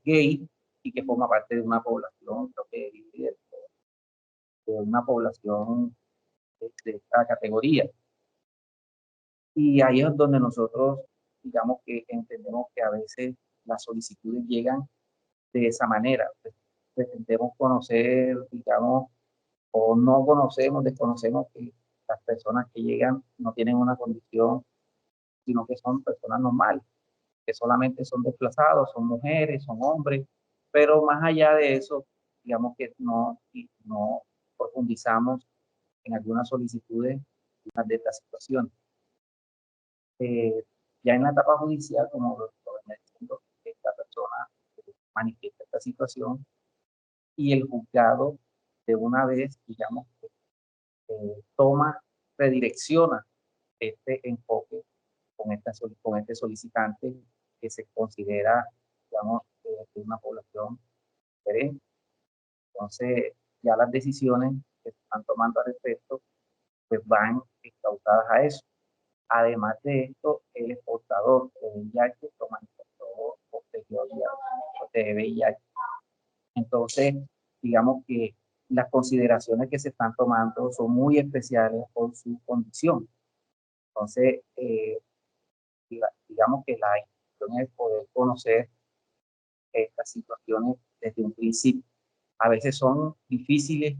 gay y que forma parte de una población, creo que de una población de esta categoría. Y ahí es donde nosotros, digamos que entendemos que a veces las solicitudes llegan de esa manera. Pretendemos conocer, digamos, o no conocemos, desconocemos que las personas que llegan no tienen una condición, sino que son personas normales, que solamente son desplazados, son mujeres, son hombres, pero más allá de eso, digamos que no profundizamos en algunas solicitudes de estas situaciones. Ya en la etapa judicial, como lo venía diciendo, esta persona manifiesta esta situación y el juzgado de una vez, digamos, redirecciona este enfoque con este solicitante que se considera, digamos, una población diferente. Entonces, ya las decisiones que se están tomando al respecto, pues van encautadas a eso. Además de esto, el exportador de VIH lo manifestó posterior de VIH. Entonces, digamos que las consideraciones que se están tomando son muy especiales por su condición. Entonces, digamos que la intención es poder conocer estas situaciones desde un principio. A veces son difíciles,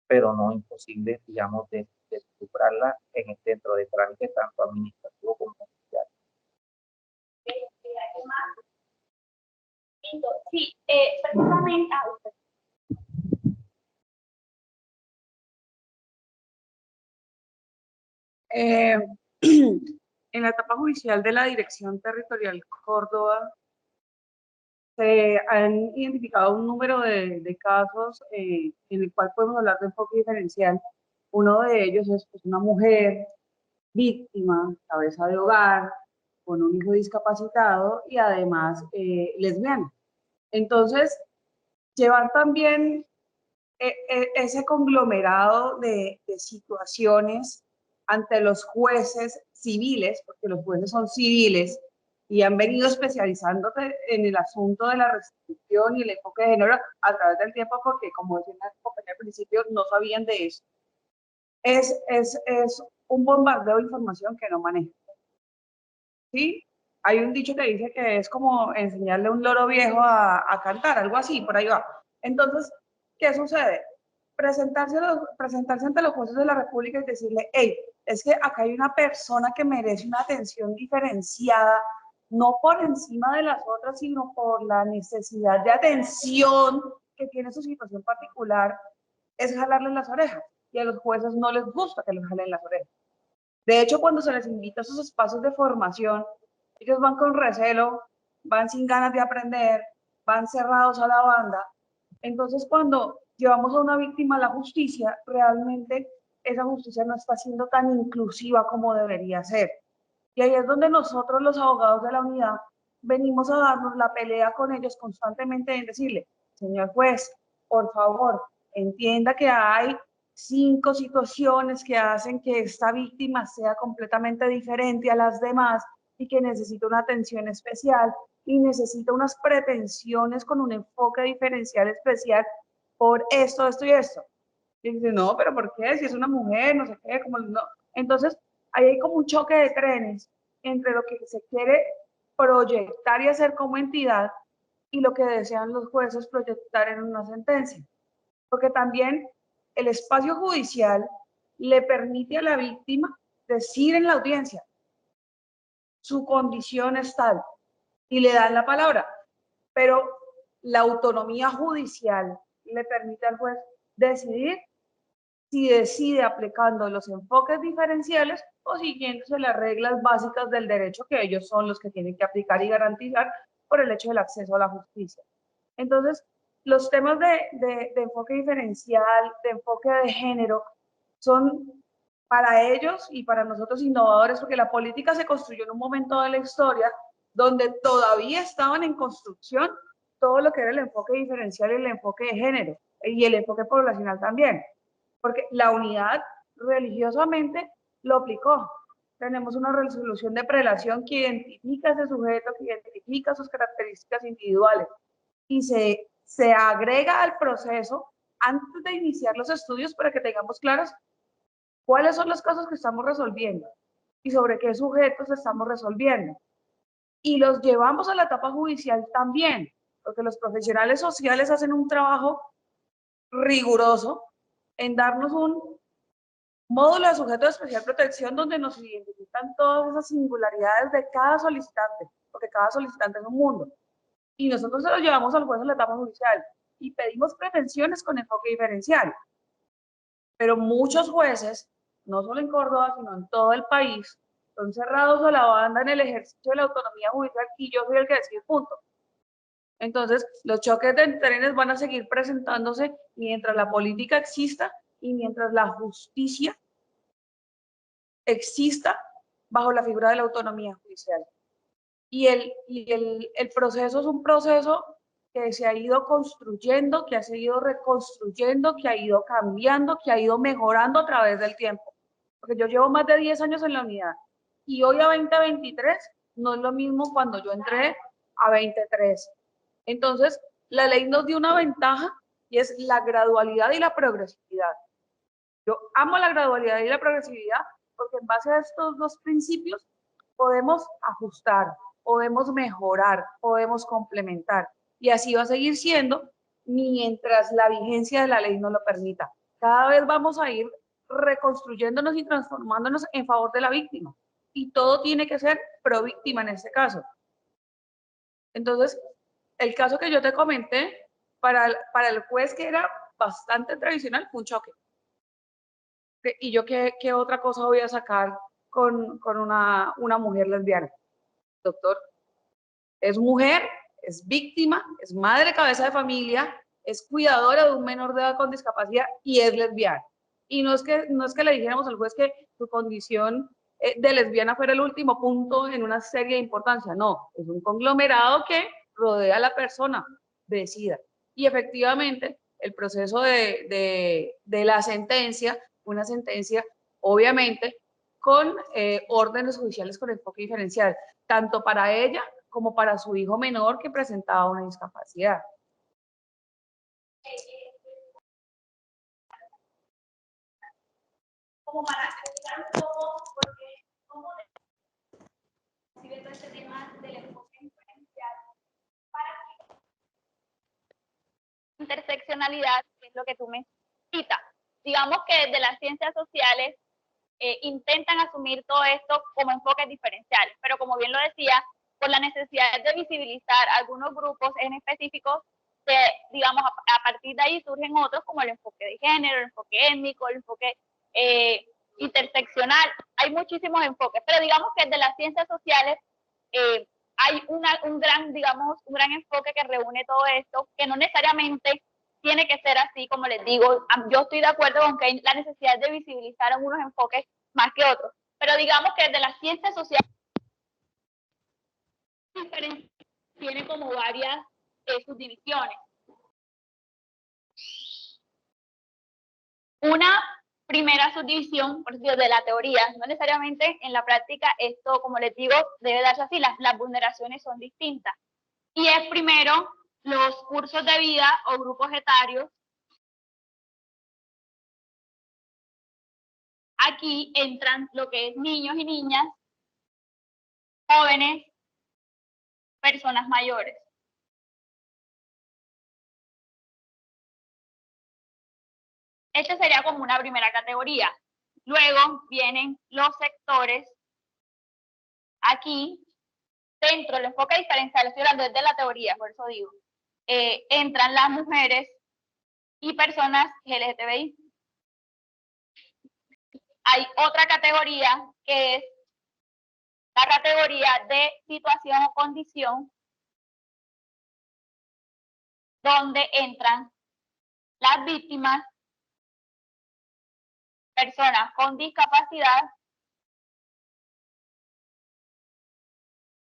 pero no imposibles, digamos, de superarlas dentro de trámites tanto administrativos como judiciales. Sí, precisamente, En la etapa judicial de la Dirección Territorial Córdoba se han identificado un número de casos en el cual podemos hablar de enfoque diferencial. Uno de ellos es pues, una mujer víctima, cabeza de hogar, con un hijo discapacitado y además lesbiana. Entonces, llevar también ese conglomerado de situaciones ante los jueces civiles, porque los jueces son civiles y han venido especializándose en el asunto de la restitución y el enfoque de género a través del tiempo, porque como decía la compañera al principio, no sabían de eso. Es un bombardeo de información que no manejan. ¿Sí? Hay un dicho que dice que es como enseñarle a un loro viejo a cantar, algo así, por ahí va. Entonces, ¿qué sucede? Presentarse ante los jueces de la República y decirle, hey, es que acá hay una persona que merece una atención diferenciada, no por encima de las otras, sino por la necesidad de atención que tiene su situación particular, es jalarle las orejas. Y a los jueces no les gusta que les jalen las orejas. De hecho, cuando se les invita a esos espacios de formación, ellos van con recelo, van sin ganas de aprender, van cerrados a la banda. Entonces, cuando llevamos a una víctima a la justicia, realmente esa justicia no está siendo tan inclusiva como debería ser. Y ahí es donde nosotros, los abogados de la unidad, venimos a darnos la pelea con ellos constantemente en decirle, señor juez, por favor, entienda que hay 5 situaciones que hacen que esta víctima sea completamente diferente a las demás y que necesita una atención especial y necesita unas pretensiones con un enfoque diferencial especial por esto, esto y esto. Y dice, no, pero ¿por qué? Si es una mujer, no sé qué, como no. Entonces, ahí hay como un choque de trenes entre lo que se quiere proyectar y hacer como entidad y lo que desean los jueces proyectar en una sentencia. Porque también el espacio judicial le permite a la víctima decir en la audiencia, su condición es tal, y le dan la palabra, pero la autonomía judicial le permite al juez decidir si decide aplicando los enfoques diferenciales o siguiéndose las reglas básicas del derecho que ellos son los que tienen que aplicar y garantizar por el hecho del acceso a la justicia. Entonces, los temas de enfoque diferencial, de enfoque de género, son para ellos y para nosotros innovadores, porque la política se construyó en un momento de la historia donde todavía estaban en construcción todo lo que era el enfoque diferencial y el enfoque de género, y el enfoque poblacional también, porque la unidad religiosamente lo aplicó. Tenemos una resolución de prelación que identifica a ese sujeto, que identifica sus características individuales, y se agrega al proceso antes de iniciar los estudios para que tengamos claros cuáles son los casos que estamos resolviendo y sobre qué sujetos estamos resolviendo. Y los llevamos a la etapa judicial también, porque los profesionales sociales hacen un trabajo riguroso en darnos un módulo de sujeto de especial protección donde nos identifican todas esas singularidades de cada solicitante, porque cada solicitante es un mundo. Y nosotros se lo llevamos al juez en la etapa judicial y pedimos pretensiones con enfoque diferencial. Pero muchos jueces, no solo en Córdoba, sino en todo el país, son cerrados a la banda en el ejercicio de la autonomía judicial y yo soy el que decide punto. Entonces, los choques de trenes van a seguir presentándose mientras la política exista y mientras la justicia exista bajo la figura de la autonomía judicial. Y el proceso es un proceso que se ha ido construyendo, que ha seguido reconstruyendo, que ha ido cambiando, que ha ido mejorando a través del tiempo. Porque yo llevo más de 10 años en la unidad y hoy a 2023 no es lo mismo cuando yo entré a 23. Entonces, la ley nos dio una ventaja y es la gradualidad y la progresividad. Yo amo la gradualidad y la progresividad porque en base a estos dos principios podemos ajustar, podemos mejorar, podemos complementar. Y así va a seguir siendo mientras la vigencia de la ley nos lo permita. Cada vez vamos a ir reconstruyéndonos y transformándonos en favor de la víctima. Y todo tiene que ser pro víctima en este caso. Entonces, el caso que yo te comenté, para el juez que era bastante tradicional, fue un choque. ¿Y yo qué otra cosa voy a sacar con una mujer lesbiana. Doctor, es mujer, es víctima, es madre cabeza de familia, es cuidadora de un menor de edad con discapacidad y es lesbiana. Y no es que le dijéramos al juez que su condición de lesbiana fuera el último punto en una serie de importancia. No, es un conglomerado que rodea a la persona de SIDA. Y efectivamente, el proceso de la sentencia, una sentencia obviamente con órdenes judiciales con enfoque diferencial, tanto para ella como para su hijo menor que presentaba una discapacidad. Como para explicar un poco, porque cómo recibe todo este tema del enfoque diferencial para interseccionalidad, que es lo que tú me citas. Digamos que desde las ciencias sociales intentan asumir todo esto como enfoques diferenciales, pero como bien lo decía, por la necesidad de visibilizar algunos grupos en específicos, digamos, a partir de ahí surgen otros como el enfoque de género, el enfoque étnico, el enfoque interseccional. Hay muchísimos enfoques, pero digamos que desde las ciencias sociales hay un gran enfoque que reúne todo esto, que no necesariamente tiene que ser así, como les digo. Yo estoy de acuerdo con que hay la necesidad de visibilizar algunos enfoques más que otros, pero digamos que desde las ciencias sociales tiene como varias subdivisiones. Una primera subdivisión, por decirlo, de la teoría, no necesariamente en la práctica esto, como les digo, debe darse así, las vulneraciones son distintas. Y es primero los cursos de vida o grupos etarios. Aquí entran lo que es niños y niñas, jóvenes, personas mayores. Esta sería como una primera categoría. Luego vienen los sectores. Aquí, dentro del enfoque diferencial, estoy hablando desde la teoría, por eso digo, entran las mujeres y personas LGTBI. Hay otra categoría que es la categoría de situación o condición, donde entran las víctimas, personas con discapacidad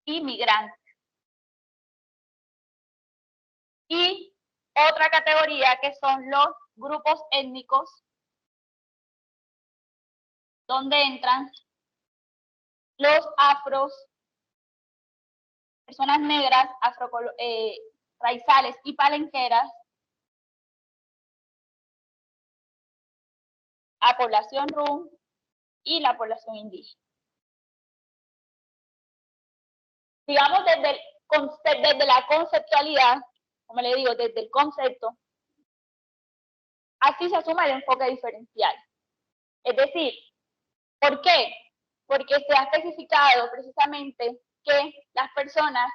y migrantes. Y otra categoría que son los grupos étnicos, donde entran los afros, personas negras, raizales y palenqueras, a población rum y la población indígena. Digamos, desde la conceptualidad, como le digo, desde el concepto, así se asume el enfoque diferencial. Es decir, ¿por qué? Porque se ha especificado precisamente que las personas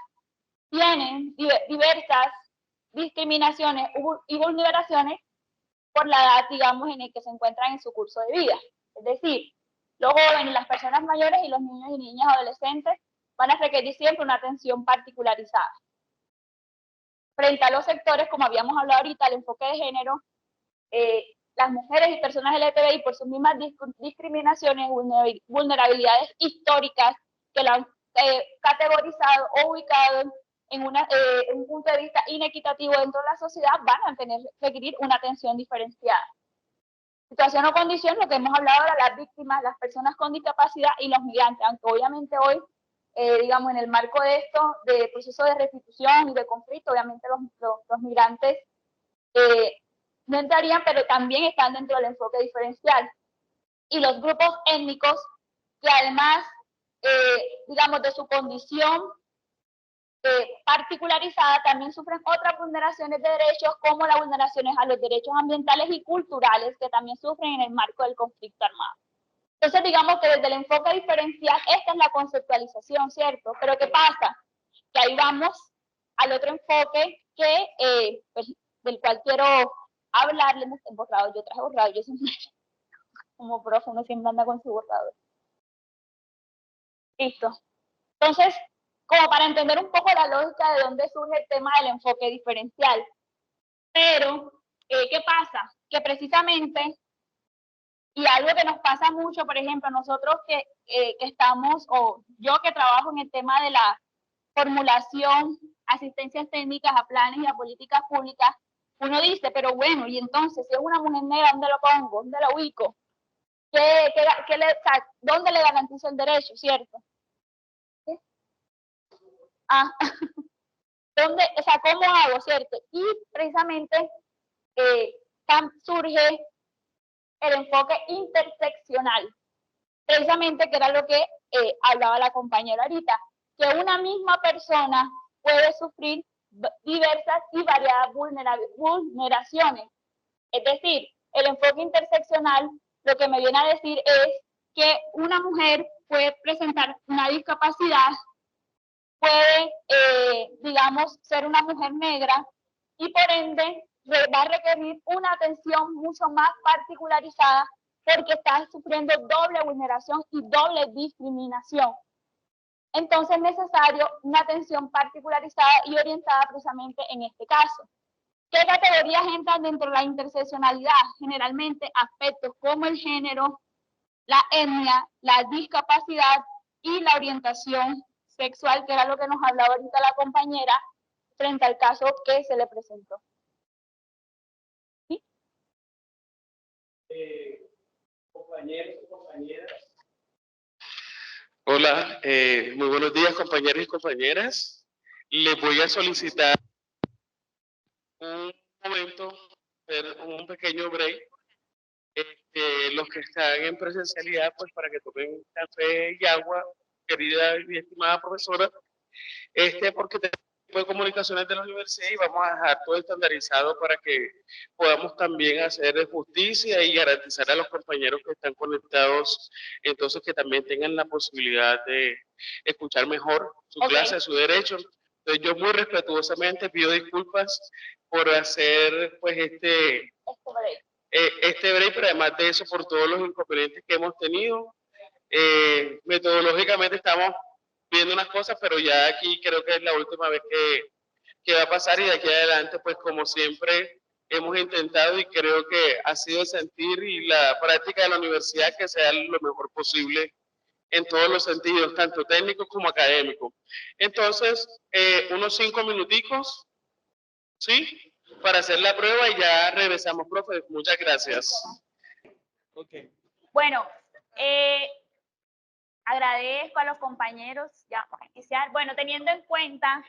tienen diversas discriminaciones y vulneraciones por la edad, digamos, en el que se encuentran en su curso de vida. Es decir, los jóvenes, las personas mayores y los niños y niñas adolescentes van a requerir siempre una atención particularizada. Frente a los sectores, como habíamos hablado ahorita, el enfoque de género, las mujeres y personas LGTBI por sus mismas discriminaciones, vulnerabilidades históricas que la han categorizado o ubicado en un punto de vista inequitativo dentro de la sociedad, van a requerir una atención diferenciada. Situación o condición, lo que hemos hablado ahora, las víctimas, las personas con discapacidad y los migrantes, aunque obviamente hoy, digamos, en el marco de esto, de proceso de restitución y de conflicto, obviamente los migrantes no entrarían, pero también están dentro del enfoque diferencial. Y los grupos étnicos, que además, digamos, de su condición particularizada, también sufren otras vulneraciones de derechos, como las vulneraciones a los derechos ambientales y culturales, que también sufren en el marco del conflicto armado. Entonces, digamos que desde el enfoque diferencial, esta es la conceptualización, ¿cierto? Pero ¿qué pasa? Que ahí vamos al otro enfoque que, pues, del cual quiero hablarles. Borrado, yo traje borrado, yo siempre, como profe, uno siempre anda con su borrador. Listo. Entonces, como para entender un poco la lógica de dónde surge el tema del enfoque diferencial. Pero, ¿qué pasa? Que precisamente, y algo que nos pasa mucho, por ejemplo, nosotros que estamos, o yo que trabajo en el tema de la formulación, asistencias técnicas a planes y a políticas públicas, uno dice, pero bueno, y entonces, si es una mujer negra, ¿dónde lo pongo? ¿Dónde lo ubico? ¿Dónde le garantizo el derecho, cierto? ¿Sí? ¿Dónde, cómo hago, cierto? Y precisamente surge el enfoque interseccional, precisamente que era lo que hablaba la compañera ahorita, que una misma persona puede sufrir diversas y variadas vulneraciones. Es decir, el enfoque interseccional lo que me viene a decir es que una mujer puede presentar una discapacidad, puede, digamos, ser una mujer negra y por ende va a requerir una atención mucho más particularizada porque está sufriendo doble vulneración y doble discriminación. Entonces es necesario una atención particularizada y orientada precisamente en este caso. ¿Qué categorías entran dentro de la interseccionalidad? Generalmente aspectos como el género, la etnia, la discapacidad y la orientación sexual, que era lo que nos hablaba ahorita la compañera frente al caso que se le presentó. ¿Sí? Compañeros y compañeras. Hola, muy buenos días compañeros y compañeras. Les voy a solicitar un momento, un pequeño break. Los que están en presencialidad, pues para que tomen café y agua, querida y estimada profesora, porque tenemos de comunicaciones de la universidad y vamos a dejar todo estandarizado para que podamos también hacer justicia y garantizar a los compañeros que están conectados, entonces que también tengan la posibilidad de escuchar mejor su clase, su derecho. Entonces yo muy respetuosamente pido disculpas por hacer pues este break, pero además de eso por todos los inconvenientes que hemos tenido. Metodológicamente estamos viendo unas cosas, pero ya aquí creo que es la última vez que va a pasar y de aquí adelante, pues como siempre hemos intentado y creo que ha sido el sentir y la práctica de la universidad que sea lo mejor posible en todos los sentidos, tanto técnicos como académicos. Entonces, unos 5 minuticos, ¿sí? Para hacer la prueba y ya regresamos, profe. Muchas gracias. Okay. Bueno, agradezco a los compañeros, ya vamos a iniciar. Bueno, teniendo en cuenta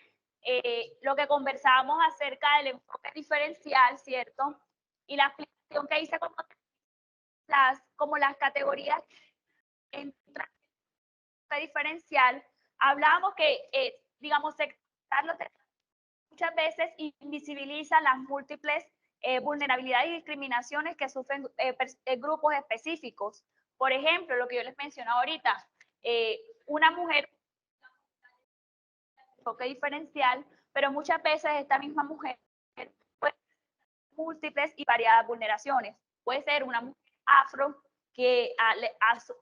lo que conversábamos acerca del enfoque diferencial, ¿cierto? Y la explicación que hice como las categorías en diferencial, hablábamos que, digamos, muchas veces invisibilizan las múltiples vulnerabilidades y discriminaciones que sufren grupos específicos. Por ejemplo, lo que yo les mencionaba ahorita, una mujer enfoque diferencial, pero muchas veces esta misma mujer puede tener múltiples y variadas vulneraciones. Puede ser una mujer afro que,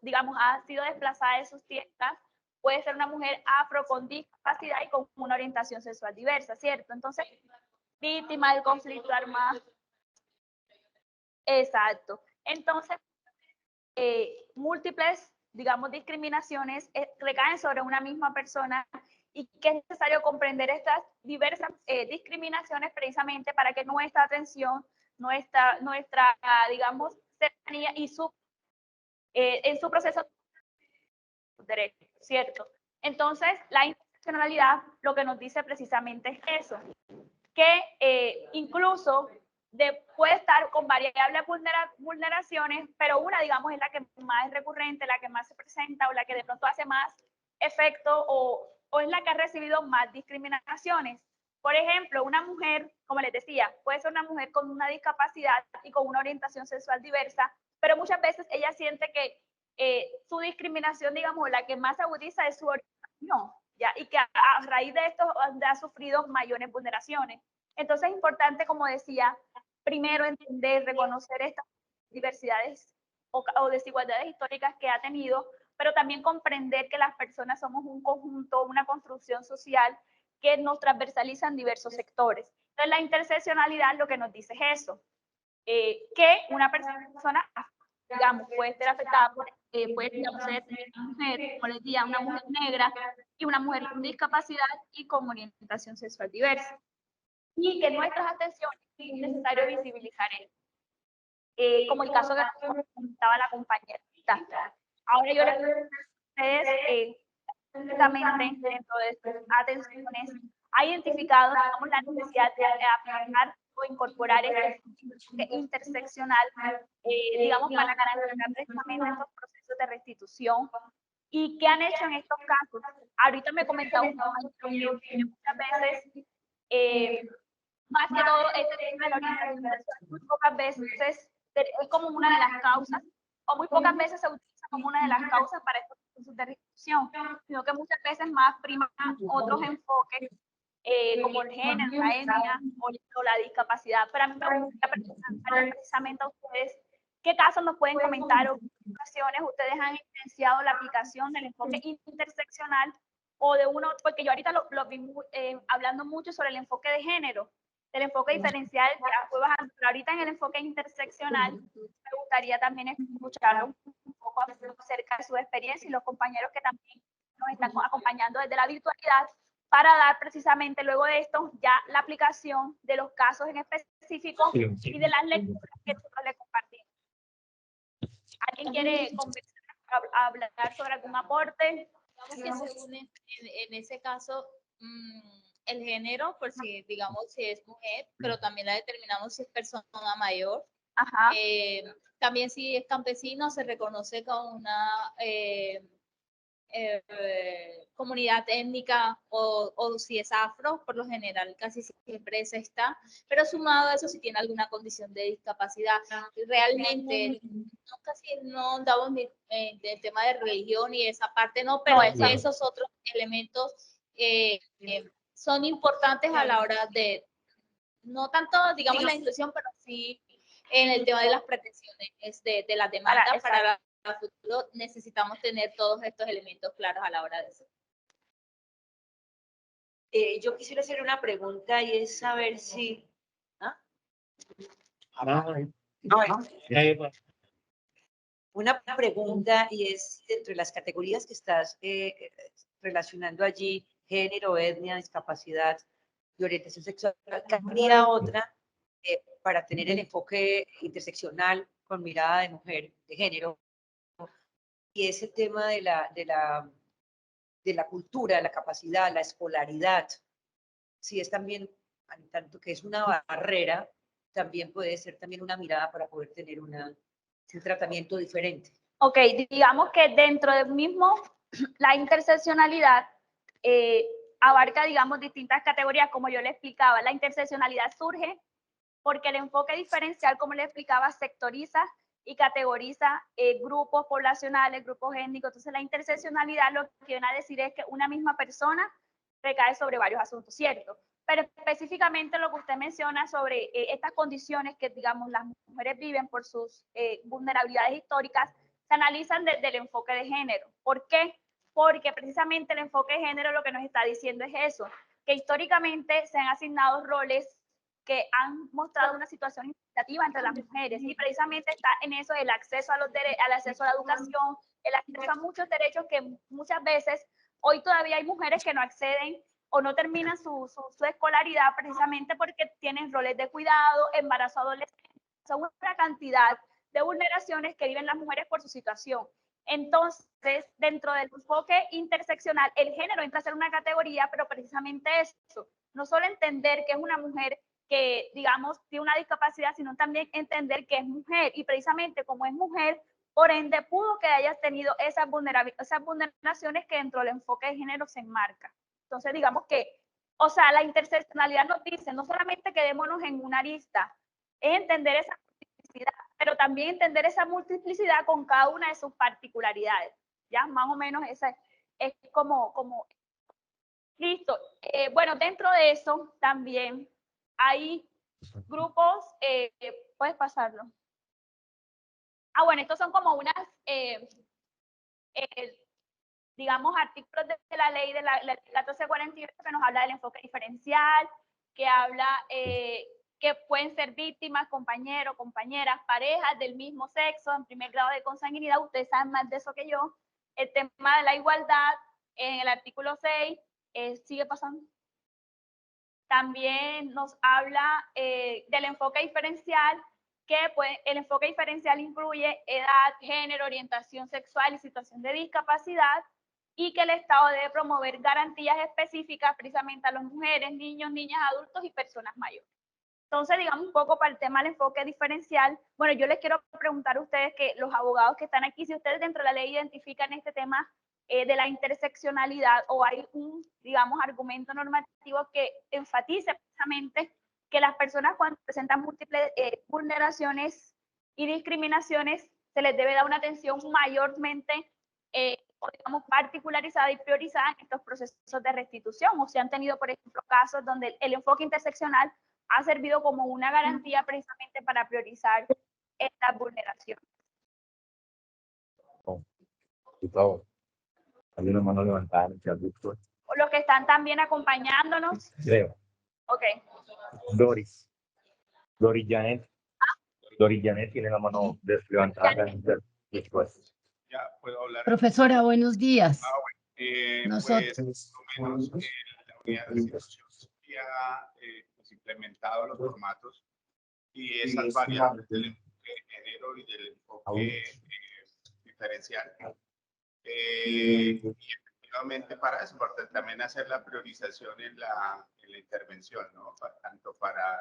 digamos, ha sido desplazada de sus tierras, puede ser una mujer afro con discapacidad y con una orientación sexual diversa, ¿cierto? Entonces, víctima del conflicto armado. Exacto. Entonces, múltiples, digamos, discriminaciones recaen sobre una misma persona y que es necesario comprender estas diversas discriminaciones precisamente para que nuestra atención, nuestra digamos, cercanía y en su proceso de derecho, ¿cierto? Entonces, la interseccionalidad lo que nos dice precisamente es eso, que incluso puede estar con variables vulneraciones, pero una, digamos, es la que más es recurrente, la que más se presenta o la que de pronto hace más efecto o es la que ha recibido más discriminaciones. Por ejemplo, una mujer, como les decía, puede ser una mujer con una discapacidad y con una orientación sexual diversa, pero muchas veces ella siente que su discriminación, digamos, la que más agudiza es su orientación, ¿ya? Y que a raíz de esto ha sufrido mayores vulneraciones. Entonces es importante, como decía, primero entender, reconocer estas diversidades o desigualdades históricas que ha tenido, pero también comprender que las personas somos un conjunto, una construcción social que nos transversaliza en diversos sectores. Entonces, la interseccionalidad lo que nos dice es eso, que una persona, digamos, puede ser afectada por, puede digamos, ser una mujer, como les decía, una mujer negra y una mujer con discapacidad y con orientación sexual diversa. Y que nuestras atenciones es necesario visibilizar esto. Como el caso que comentaba la compañera. Ahora yo les pregunto a ustedes, precisamente dentro de estas atenciones, ha identificado, digamos, la necesidad de aplicar o incorporar este enfoque interseccional, digamos, para garantizar precisamente estos procesos de restitución. ¿Y qué han hecho en estos casos? Ahorita me comentaba un compañero que muchas veces, más que todo, este tema de la orientación sexual, muy pocas veces es como una de las causas, o muy pocas veces se utiliza como una de las causas para estos procesos de restitución, sino que muchas veces más priman otros enfoques, como el género, la etnia o la discapacidad. Pero a mí me gustaría preguntarles precisamente a ustedes, ¿qué casos nos pueden comentar o qué ocasiones ustedes han evidenciado la aplicación del enfoque interseccional o de uno? Porque yo ahorita lo vi hablando mucho sobre el enfoque de género, del enfoque diferencial, ya fue bajando, pero ahorita en el enfoque interseccional me gustaría también escucharlo un poco acerca de su experiencia y los compañeros que también nos están acompañando desde la virtualidad, para dar precisamente luego de esto ya la aplicación de los casos en específico y de las lecturas que nosotros le compartimos. ¿Alguien quiere hablar sobre algún aporte? Que se une en ese caso el género, por si, digamos, si es mujer, pero también la determinamos si es persona mayor. Ajá. También si es campesino, se reconoce como una comunidad étnica o si es afro, por lo general casi siempre esa está, pero sumado a eso si tiene alguna condición de discapacidad. Realmente casi no andamos en el tema de religión y esa parte no, pero esos otros elementos son importantes a la hora de, no tanto digamos la inclusión, pero sí en el tema de las pretensiones de las demandas para el futuro. Necesitamos tener todos estos elementos claros a la hora de eso. Yo quisiera hacer una pregunta y es saber si... Una pregunta y es, entre las categorías que estás relacionando allí, género, etnia, discapacidad y orientación sexual, ¿habría otra para tener el enfoque interseccional con mirada de mujer, de género? Y ese tema de la cultura, la capacidad, la escolaridad, si es también, tanto que es una barrera, también puede ser también una mirada para poder tener un tratamiento diferente. Ok, digamos que dentro del mismo, la interseccionalidad abarca, digamos, distintas categorías, como yo le explicaba. La interseccionalidad surge porque el enfoque diferencial, como le explicaba, sectoriza y categoriza grupos poblacionales, grupos étnicos. Entonces, la interseccionalidad lo que viene a decir es que una misma persona recae sobre varios asuntos, ¿cierto? Pero específicamente lo que usted menciona sobre estas condiciones que, digamos, las mujeres viven por sus vulnerabilidades históricas, se analizan desde el enfoque de género. ¿Por qué? Porque precisamente el enfoque de género lo que nos está diciendo es eso, que históricamente se han asignado roles que han mostrado una situación equitativa entre las mujeres, y precisamente está en eso el acceso a al acceso a la educación, el acceso a muchos derechos que muchas veces hoy todavía hay mujeres que no acceden o no terminan su escolaridad precisamente porque tienen roles de cuidado, embarazo adolescente, son una cantidad de vulneraciones que viven las mujeres por su situación. Entonces, dentro del enfoque interseccional, el género entra a ser una categoría, pero precisamente eso, no solo entender que es una mujer que, digamos, tiene una discapacidad, sino también entender que es mujer, y precisamente como es mujer, por ende pudo que haya tenido esas vulneraciones que dentro del enfoque de género se enmarca. Entonces, digamos que, o sea, la interseccionalidad nos dice, no solamente quedémonos en una arista, es entender esa multiplicidad, pero también entender esa multiplicidad con cada una de sus particularidades. Ya, más o menos esa es como listo. Bueno, dentro de eso también hay grupos, puedes pasarlo. Bueno, estos son como unas digamos, artículos de la ley de la 1448 que nos habla del enfoque diferencial, que habla que pueden ser víctimas, compañeros, compañeras, parejas del mismo sexo, en primer grado de consanguinidad. Ustedes saben más de eso que yo. El tema de la igualdad, en el artículo 6, sigue pasando. También nos habla del enfoque diferencial, que pues, el enfoque diferencial incluye edad, género, orientación sexual y situación de discapacidad, y que el Estado debe promover garantías específicas precisamente a las mujeres, niños, niñas, adultos y personas mayores. Entonces, digamos un poco para el tema del enfoque diferencial, bueno, yo les quiero preguntar a ustedes, que los abogados que están aquí, si ustedes dentro de la ley identifican este tema de la interseccionalidad, o hay un, digamos, argumento normativo que enfatice precisamente que las personas cuando presentan múltiples vulneraciones y discriminaciones se les debe dar una atención mayormente, digamos, particularizada y priorizada en estos procesos de restitución, o si han tenido, por ejemplo, casos donde el enfoque interseccional ha servido como una garantía precisamente para priorizar estas vulneraciones. Hay una mano levantada en el chat. O los que están también acompañándonos. Creo. Ok. Doris Janet. Doris Janet tiene la mano levantada en el después. Ya puedo hablar. Profesora, buenos días. Nosotros. Pues, menos, la unidad de restitución ya pues, implementado los formatos y esas variables del enfoque de género y del enfoque diferencial. Y efectivamente para eso, porque también hacer la priorización en la intervención, ¿no? Tanto para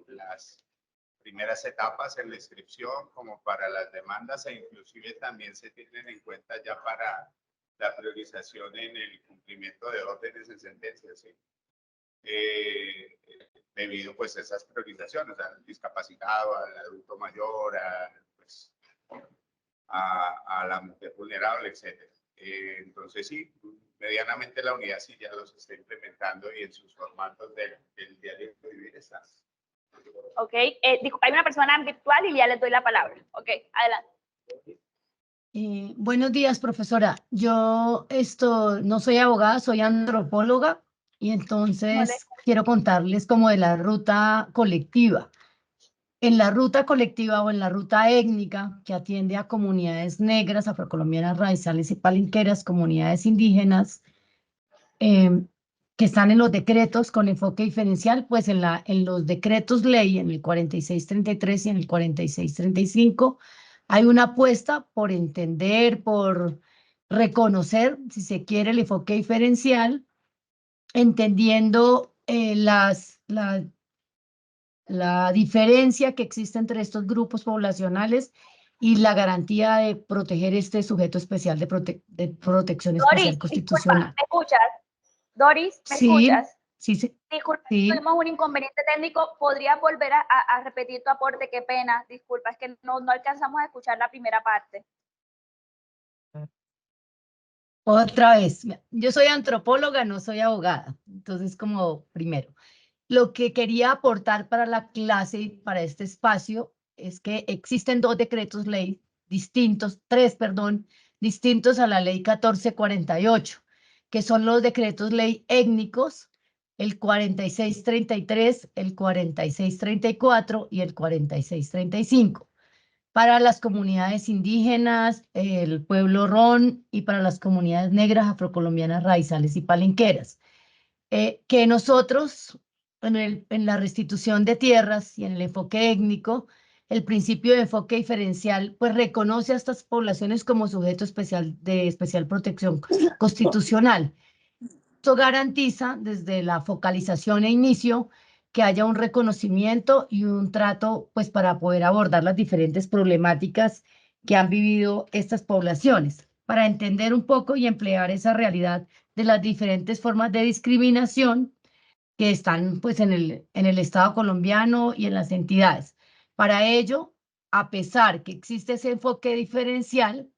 las primeras etapas en la inscripción como para las demandas, e inclusive también se tienen en cuenta ya para la priorización en el cumplimiento de órdenes en sentencias, ¿sí? Debido pues a esas priorizaciones, al discapacitado, al adulto mayor, pues, a la mujer vulnerable, etc. Entonces sí, medianamente la unidad sí ya los está implementando y en sus formatos del diario de vivir está. Ok, hay una persona virtual y ya les doy la palabra. Ok, adelante. Buenos días, profesora. Yo no soy abogada, soy antropóloga, y entonces quiero contarles como de la ruta colectiva. En la ruta colectiva o en la ruta étnica, que atiende a comunidades negras, afrocolombianas, raizales y palenqueras, comunidades indígenas, que están en los decretos con enfoque diferencial, pues en los decretos ley, en el 4633 y en el 4635, hay una apuesta por entender, por reconocer, si se quiere, el enfoque diferencial, entendiendo la diferencia que existe entre estos grupos poblacionales y la garantía de proteger este sujeto especial de protección especial constitucional. Disculpa, ¿me escuchas? Doris, ¿me escuchas? Sí. Disculpa, sí. tuvimos un inconveniente técnico. ¿Podrías volver a repetir tu aporte? Qué pena, disculpa, es que no alcanzamos a escuchar la primera parte. Otra vez, yo soy antropóloga, no soy abogada, entonces como primero. Lo que quería aportar para la clase y para este espacio es que existen dos decretos ley distintos, distintos a la ley 1448, que son los decretos ley étnicos, el 4633, el 4634 y el 4635. Para las comunidades indígenas, el pueblo ron, y para las comunidades negras, afrocolombianas, raizales y palenqueras. Que nosotros, en la restitución de tierras y en el enfoque étnico, el principio de enfoque diferencial, pues reconoce a estas poblaciones como sujeto de especial protección constitucional. Esto garantiza desde la focalización e inicio que haya un reconocimiento y un trato, pues, para poder abordar las diferentes problemáticas que han vivido estas poblaciones, para entender un poco y emplear esa realidad de las diferentes formas de discriminación que están, pues, en el Estado colombiano y en las entidades. Para ello, a pesar que existe ese enfoque diferencial,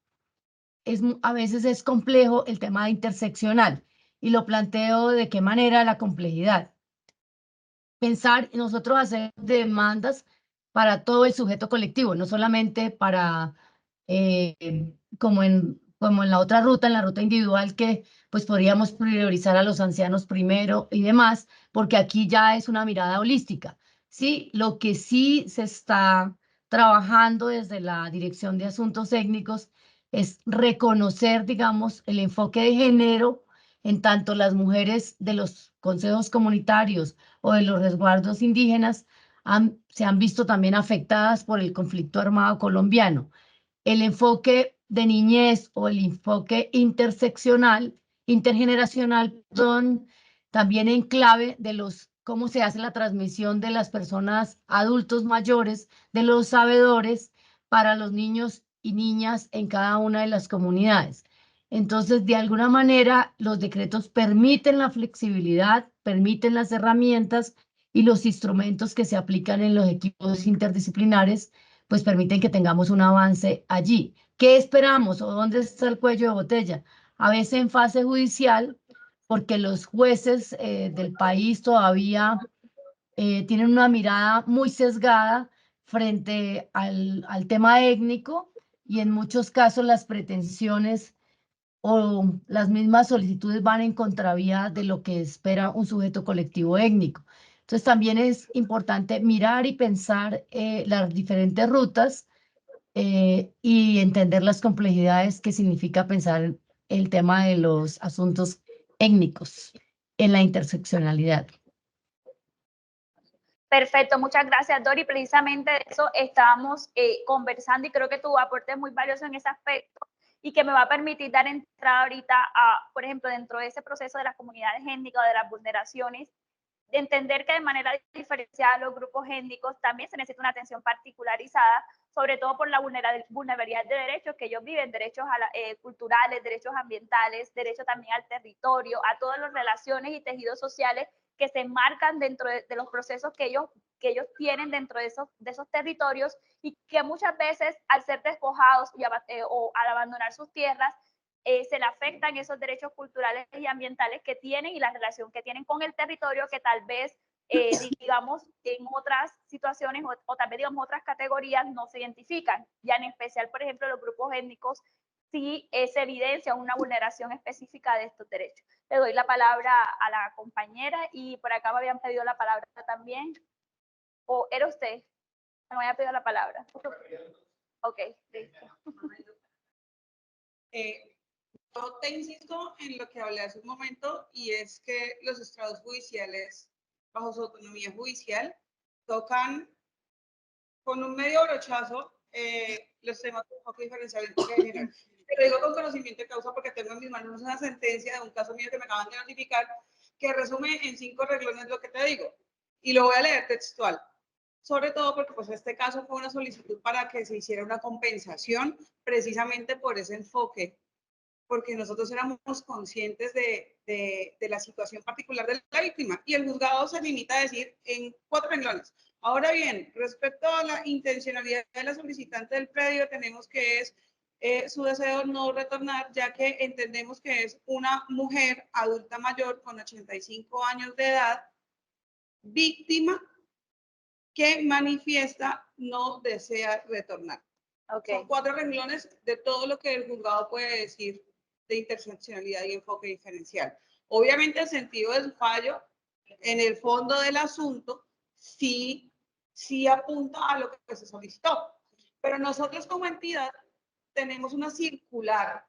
a veces es complejo el tema interseccional, y lo planteo de qué manera la complejidad. Pensar y nosotros hacer demandas para todo el sujeto colectivo, no solamente para, como como en la otra ruta, en la ruta individual, que pues podríamos priorizar a los ancianos primero y demás, porque aquí ya es una mirada holística. Sí, lo que sí se está trabajando desde la Dirección de Asuntos Étnicos es reconocer, digamos, el enfoque de género en tanto las mujeres de los consejos comunitarios o de los resguardos indígenas se han visto también afectadas por el conflicto armado colombiano. El enfoque de niñez o el enfoque interseccional, intergeneracional, son también en clave de cómo se hace la transmisión de las personas adultos mayores, de los sabedores para los niños y niñas en cada una de las comunidades. Entonces, de alguna manera, los decretos permiten la flexibilidad, permiten las herramientas y los instrumentos que se aplican en los equipos interdisciplinares, pues permiten que tengamos un avance allí. ¿Qué esperamos o dónde está el cuello de botella? A veces en fase judicial, porque los jueces del país todavía tienen una mirada muy sesgada frente al tema étnico y en muchos casos las pretensiones o las mismas solicitudes van en contravía de lo que espera un sujeto colectivo étnico. Entonces también es importante mirar y pensar las diferentes rutas y entender las complejidades que significa pensar el tema de los asuntos étnicos en la interseccionalidad. Perfecto, muchas gracias, Dori. Precisamente de eso estábamos conversando y creo que tu aporte es muy valioso en ese aspecto y que me va a permitir dar entrada ahorita a, por ejemplo, dentro de ese proceso de las comunidades étnicas o de las vulneraciones, de entender que de manera diferenciada los grupos étnicos también se necesita una atención particularizada, sobre todo por la vulnerabilidad de derechos que ellos viven, derechos culturales, derechos ambientales, derecho también al territorio, a todas las relaciones y tejidos sociales que se enmarcan dentro de los procesos que ellos tienen dentro de esos territorios y que muchas veces al ser despojados o al abandonar sus tierras, se le afectan esos derechos culturales y ambientales que tienen y la relación que tienen con el territorio que tal vez, digamos, en otras situaciones o tal vez, digamos, otras categorías no se identifican. Ya en especial, por ejemplo, los grupos étnicos sí se evidencia una vulneración específica de estos derechos. Le doy la palabra a la compañera y por acá me habían pedido la palabra también. ¿O era usted? No me había pedido la palabra. Ok, listo. Yo te insisto en lo que hablé hace un momento y es que los estrados judiciales, bajo su autonomía judicial, tocan con un medio brochazo los temas de enfoque diferencial en general. Pero digo con conocimiento de causa porque tengo en mis manos una sentencia de un caso mío que me acaban de notificar que resume en 5 renglones lo que te digo. Y lo voy a leer textual. Sobre todo porque pues este caso fue una solicitud para que se hiciera una compensación precisamente por ese enfoque, porque nosotros éramos conscientes de la situación particular de la víctima y el juzgado se limita a decir en 4 renglones. Ahora bien, respecto a la intencionalidad de la solicitante del predio, tenemos que es su deseo no retornar, ya que entendemos que es una mujer adulta mayor con 85 años de edad, víctima que manifiesta no desea retornar. Okay. Son 4 renglones de todo lo que el juzgado puede decir de interseccionalidad y enfoque diferencial. Obviamente el sentido del fallo en el fondo del asunto sí apunta a lo que se solicitó, pero nosotros como entidad tenemos una circular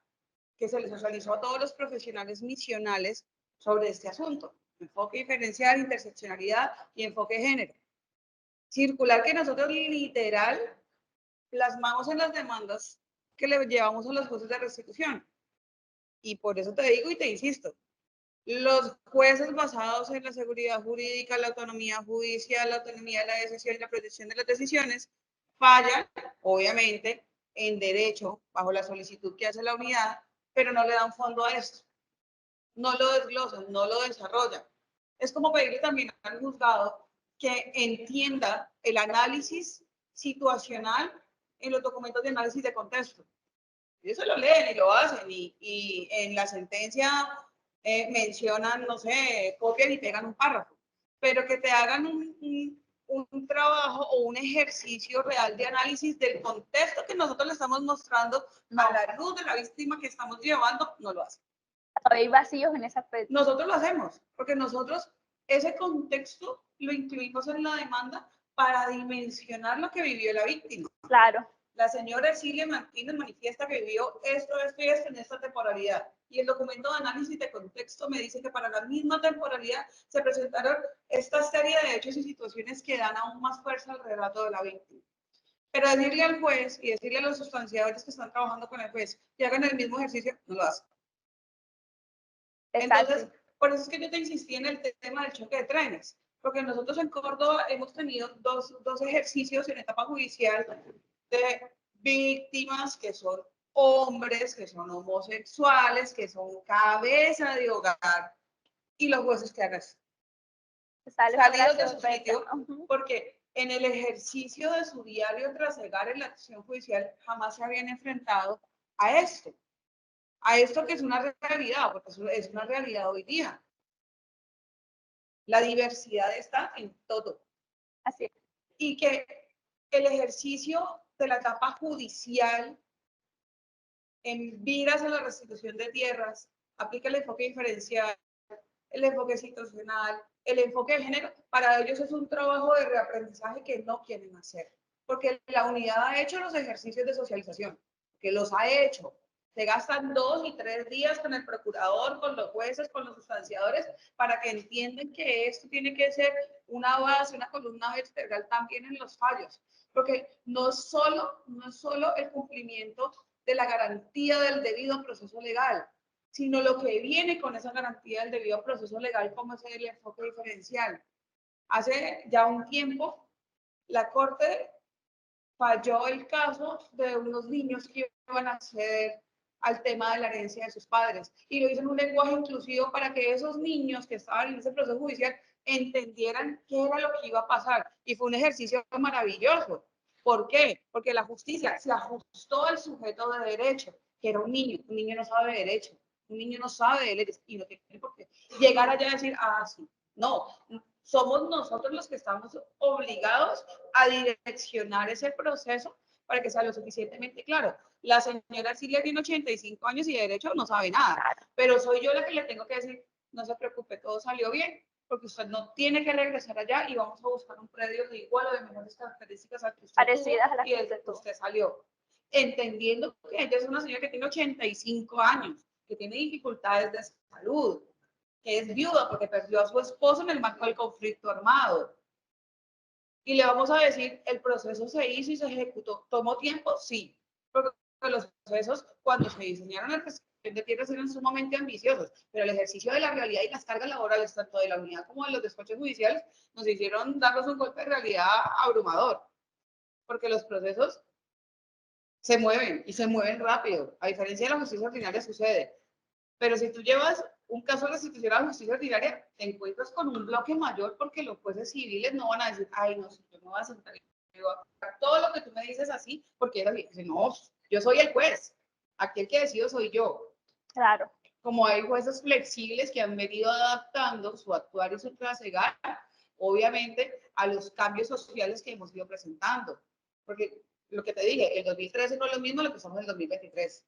que se les socializó a todos los profesionales misionales sobre este asunto, enfoque diferencial, interseccionalidad y enfoque género. Circular que nosotros literal plasmamos en las demandas que le llevamos a los jueces de restitución. Y por eso te digo y te insisto, los jueces basados en la seguridad jurídica, la autonomía judicial, la autonomía de la decisión y la protección de las decisiones, fallan, obviamente, en derecho, bajo la solicitud que hace la unidad, pero no le dan fondo a esto. No lo desglosan, no lo desarrollan. Es como pedirle también al juzgado que entienda el análisis situacional en los documentos de análisis de contexto. Ellos se lo leen y lo hacen y en la sentencia mencionan, no sé, copian y pegan un párrafo, pero que te hagan un trabajo o un ejercicio real de análisis del contexto que nosotros le estamos mostrando a la luz de la víctima que estamos llevando, no lo hace. Hay vacíos en ese aspecto. Nosotros lo hacemos, porque nosotros ese contexto lo incluimos en la demanda para dimensionar lo que vivió la víctima. Claro. La señora Ercilia Martínez manifiesta que vivió esto y esto en esta temporalidad. Y el documento de análisis de contexto me dice que para la misma temporalidad se presentaron esta serie de hechos y situaciones que dan aún más fuerza al relato de la víctima. Pero decirle al juez y decirle a los sustanciadores que están trabajando con el juez que hagan el mismo ejercicio, no lo hacen. Entonces, por eso es que yo te insistí en el tema del choque de trenes, porque nosotros en Córdoba hemos tenido dos ejercicios en etapa judicial de víctimas que son hombres, que son homosexuales, que son cabeza de hogar, y los jueces que hagan salidos de su sitio, porque en el ejercicio de su diario trasegar en la acción judicial jamás se habían enfrentado a esto que es una realidad, porque es una realidad hoy día. La diversidad está en todo. Así es. Y que el ejercicio de la etapa judicial en viras a la restitución de tierras aplica el enfoque diferencial, el enfoque situacional, el enfoque de género. Para ellos es un trabajo de reaprendizaje que no quieren hacer, porque la unidad ha hecho los ejercicios de socialización, que los ha hecho. Se gastan 2 y 3 días con el procurador, con los jueces, con los sustanciadores, para que entiendan que esto tiene que ser una base, una columna vertebral también en los fallos. Porque no es solo el cumplimiento de la garantía del debido proceso legal, sino lo que viene con esa garantía del debido proceso legal, como es el enfoque diferencial. Hace ya un tiempo, la Corte falló el caso de unos niños que iban a acceder al tema de la herencia de sus padres, y lo hizo en un lenguaje inclusivo para que esos niños que estaban en ese proceso judicial entendieran qué era lo que iba a pasar, y fue un ejercicio maravilloso. ¿Por qué? Porque la justicia se ajustó al sujeto de derecho, que era un niño no sabe de derecho, un niño no sabe de leyes, y no tiene por qué llegar allá a decir, ah, sí, no, somos nosotros los que estamos obligados a direccionar ese proceso para que sea lo suficientemente claro. La señora Silvia tiene 85 años y de derecho no sabe nada, pero soy yo la que le tengo que decir, no se preocupe, todo salió bien, porque usted no tiene que regresar allá y vamos a buscar un predio de igual o de mejores características al que usted parecidas tuvo, a las y que usted salió. Entendiendo que ella es una señora que tiene 85 años, que tiene dificultades de salud, que es viuda porque perdió a su esposo en el marco del conflicto armado. Y le vamos a decir, el proceso se hizo y se ejecutó. ¿Tomó tiempo? Sí. Porque los procesos, cuando se diseñaron la restitución de tierras, eran sumamente ambiciosos. Pero el ejercicio de la realidad y las cargas laborales, tanto de la unidad como de los despachos judiciales, nos hicieron darnos un golpe de realidad abrumador. Porque los procesos se mueven y se mueven rápido. A diferencia de la justicia ordinaria sucede. Pero si tú llevas un caso de restitución a la justicia ordinaria, te encuentras con un bloque mayor porque los jueces civiles no van a decir, ay, no, yo no voy a sentar todo lo que tú me dices así, porque es así. No, yo soy el juez. Aquí el que decido soy yo. Claro. Como hay jueces flexibles que han venido adaptando su actuar y su trasegar, obviamente, a los cambios sociales que hemos ido presentando. Porque lo que te dije, el 2013 no es lo mismo lo que somos en el 2023.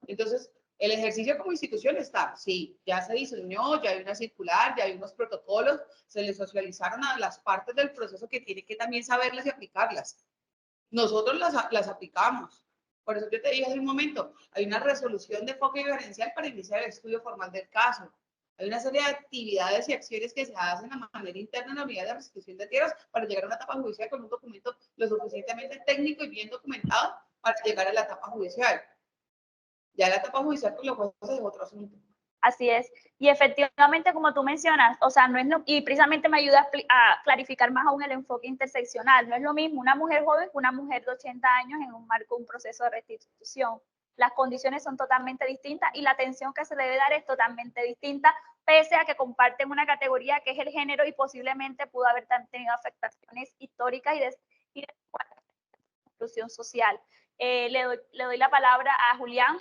Entonces, el ejercicio como institución está, sí, ya se diseñó, ya hay una circular, ya hay unos protocolos, se les socializaron a las partes del proceso que tienen que también saberlas y aplicarlas. Nosotros las aplicamos. Por eso yo te dije hace un momento, hay una resolución de enfoque diferencial para iniciar el estudio formal del caso. Hay una serie de actividades y acciones que se hacen de manera interna en la unidad de restitución de tierras para llegar a una etapa judicial con un documento lo suficientemente técnico y bien documentado para llegar a la etapa judicial. Ya la etapa judicial con los jueces es otro asunto. Así es. Y efectivamente, como tú mencionas, o sea, no es y precisamente me ayuda a clarificar más aún el enfoque interseccional. No es lo mismo una mujer joven que una mujer de 80 años en un marco de un proceso de restitución. Las condiciones son totalmente distintas y la atención que se le debe dar es totalmente distinta, pese a que comparten una categoría que es el género y posiblemente pudo haber tenido afectaciones históricas y de inclusión social. Le doy la palabra a Julián.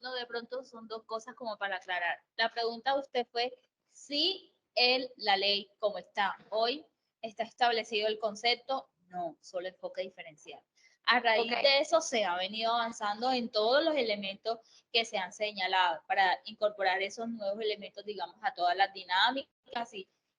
No, de pronto son dos cosas como para aclarar. La pregunta de usted fue Sí, la ley como está hoy, está establecido el concepto, no, solo enfoque diferencial. A raíz de eso se ha venido avanzando en todos los elementos que se han señalado para incorporar esos nuevos elementos, digamos, a todas las dinámicas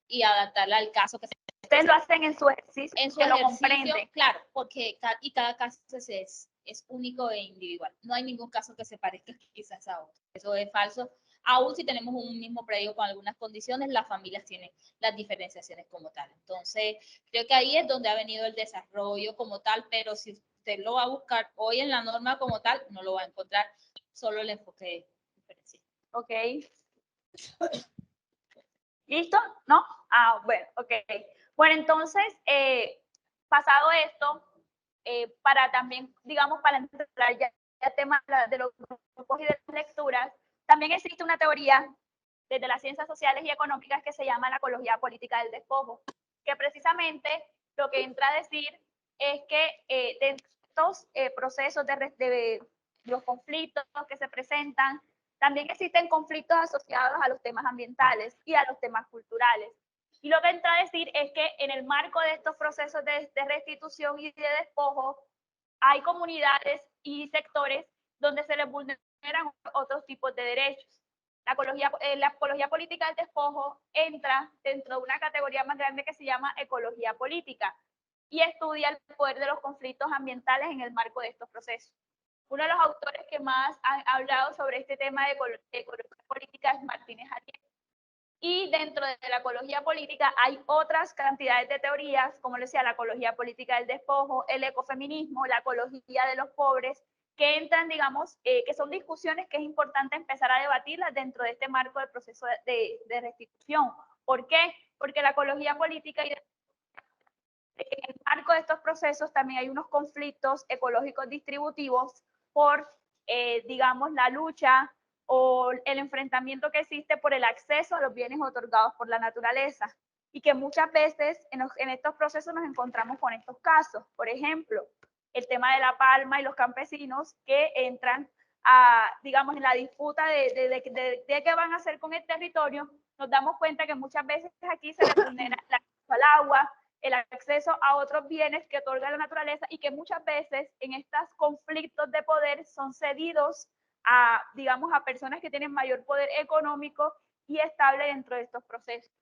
y adaptarla al caso que se. Ustedes lo hacen en su ejercicio, En su que lo ejercicio, comprenden. claro, porque cada caso es único e individual. No hay ningún caso que se parezca quizás a otro. Eso es falso. Aún si tenemos un mismo predio con algunas condiciones, las familias tienen las diferenciaciones como tal. Entonces, creo que ahí es donde ha venido el desarrollo como tal, pero si usted lo va a buscar hoy en la norma como tal, no lo va a encontrar, solo el enfoque diferencial. Ok. ¿Listo? ¿No? Ah, bueno, ok. Bueno, entonces, pasado esto, para también, digamos, para entrar ya al tema de los grupos y de las lecturas, también existe una teoría desde las ciencias sociales y económicas que se llama la ecología política del despojo, que precisamente lo que entra a decir es que de estos procesos de los conflictos que se presentan, también existen conflictos asociados a los temas ambientales y a los temas culturales. Y lo que entra a decir es que en el marco de estos procesos de restitución y de despojo, hay comunidades y sectores donde se les vulneran otros tipos de derechos. La ecología política del despojo entra dentro de una categoría más grande que se llama ecología política y estudia el poder de los conflictos ambientales en el marco de estos procesos. Uno de los autores que más han hablado sobre este tema de ecología política es Martínez Arias. Y dentro de la ecología política hay otras cantidades de teorías, como les decía, la ecología política del despojo, el ecofeminismo, la ecología de los pobres, que entran, digamos, que son discusiones que es importante empezar a debatirlas dentro de este marco del proceso de restitución. ¿Por qué? Porque la ecología política y en el marco de estos procesos también hay unos conflictos ecológicos distributivos por, digamos, la lucha o el enfrentamiento que existe por el acceso a los bienes otorgados por la naturaleza y que muchas veces en estos procesos nos encontramos con estos casos. Por ejemplo, el tema de la palma y los campesinos que entran a, digamos, en la disputa de qué van a hacer con el territorio, nos damos cuenta que muchas veces aquí se les vulnera el acceso al agua, el acceso a otros bienes que otorga la naturaleza y que muchas veces en estos conflictos de poder son cedidos a, digamos, a personas que tienen mayor poder económico y estable dentro de estos procesos.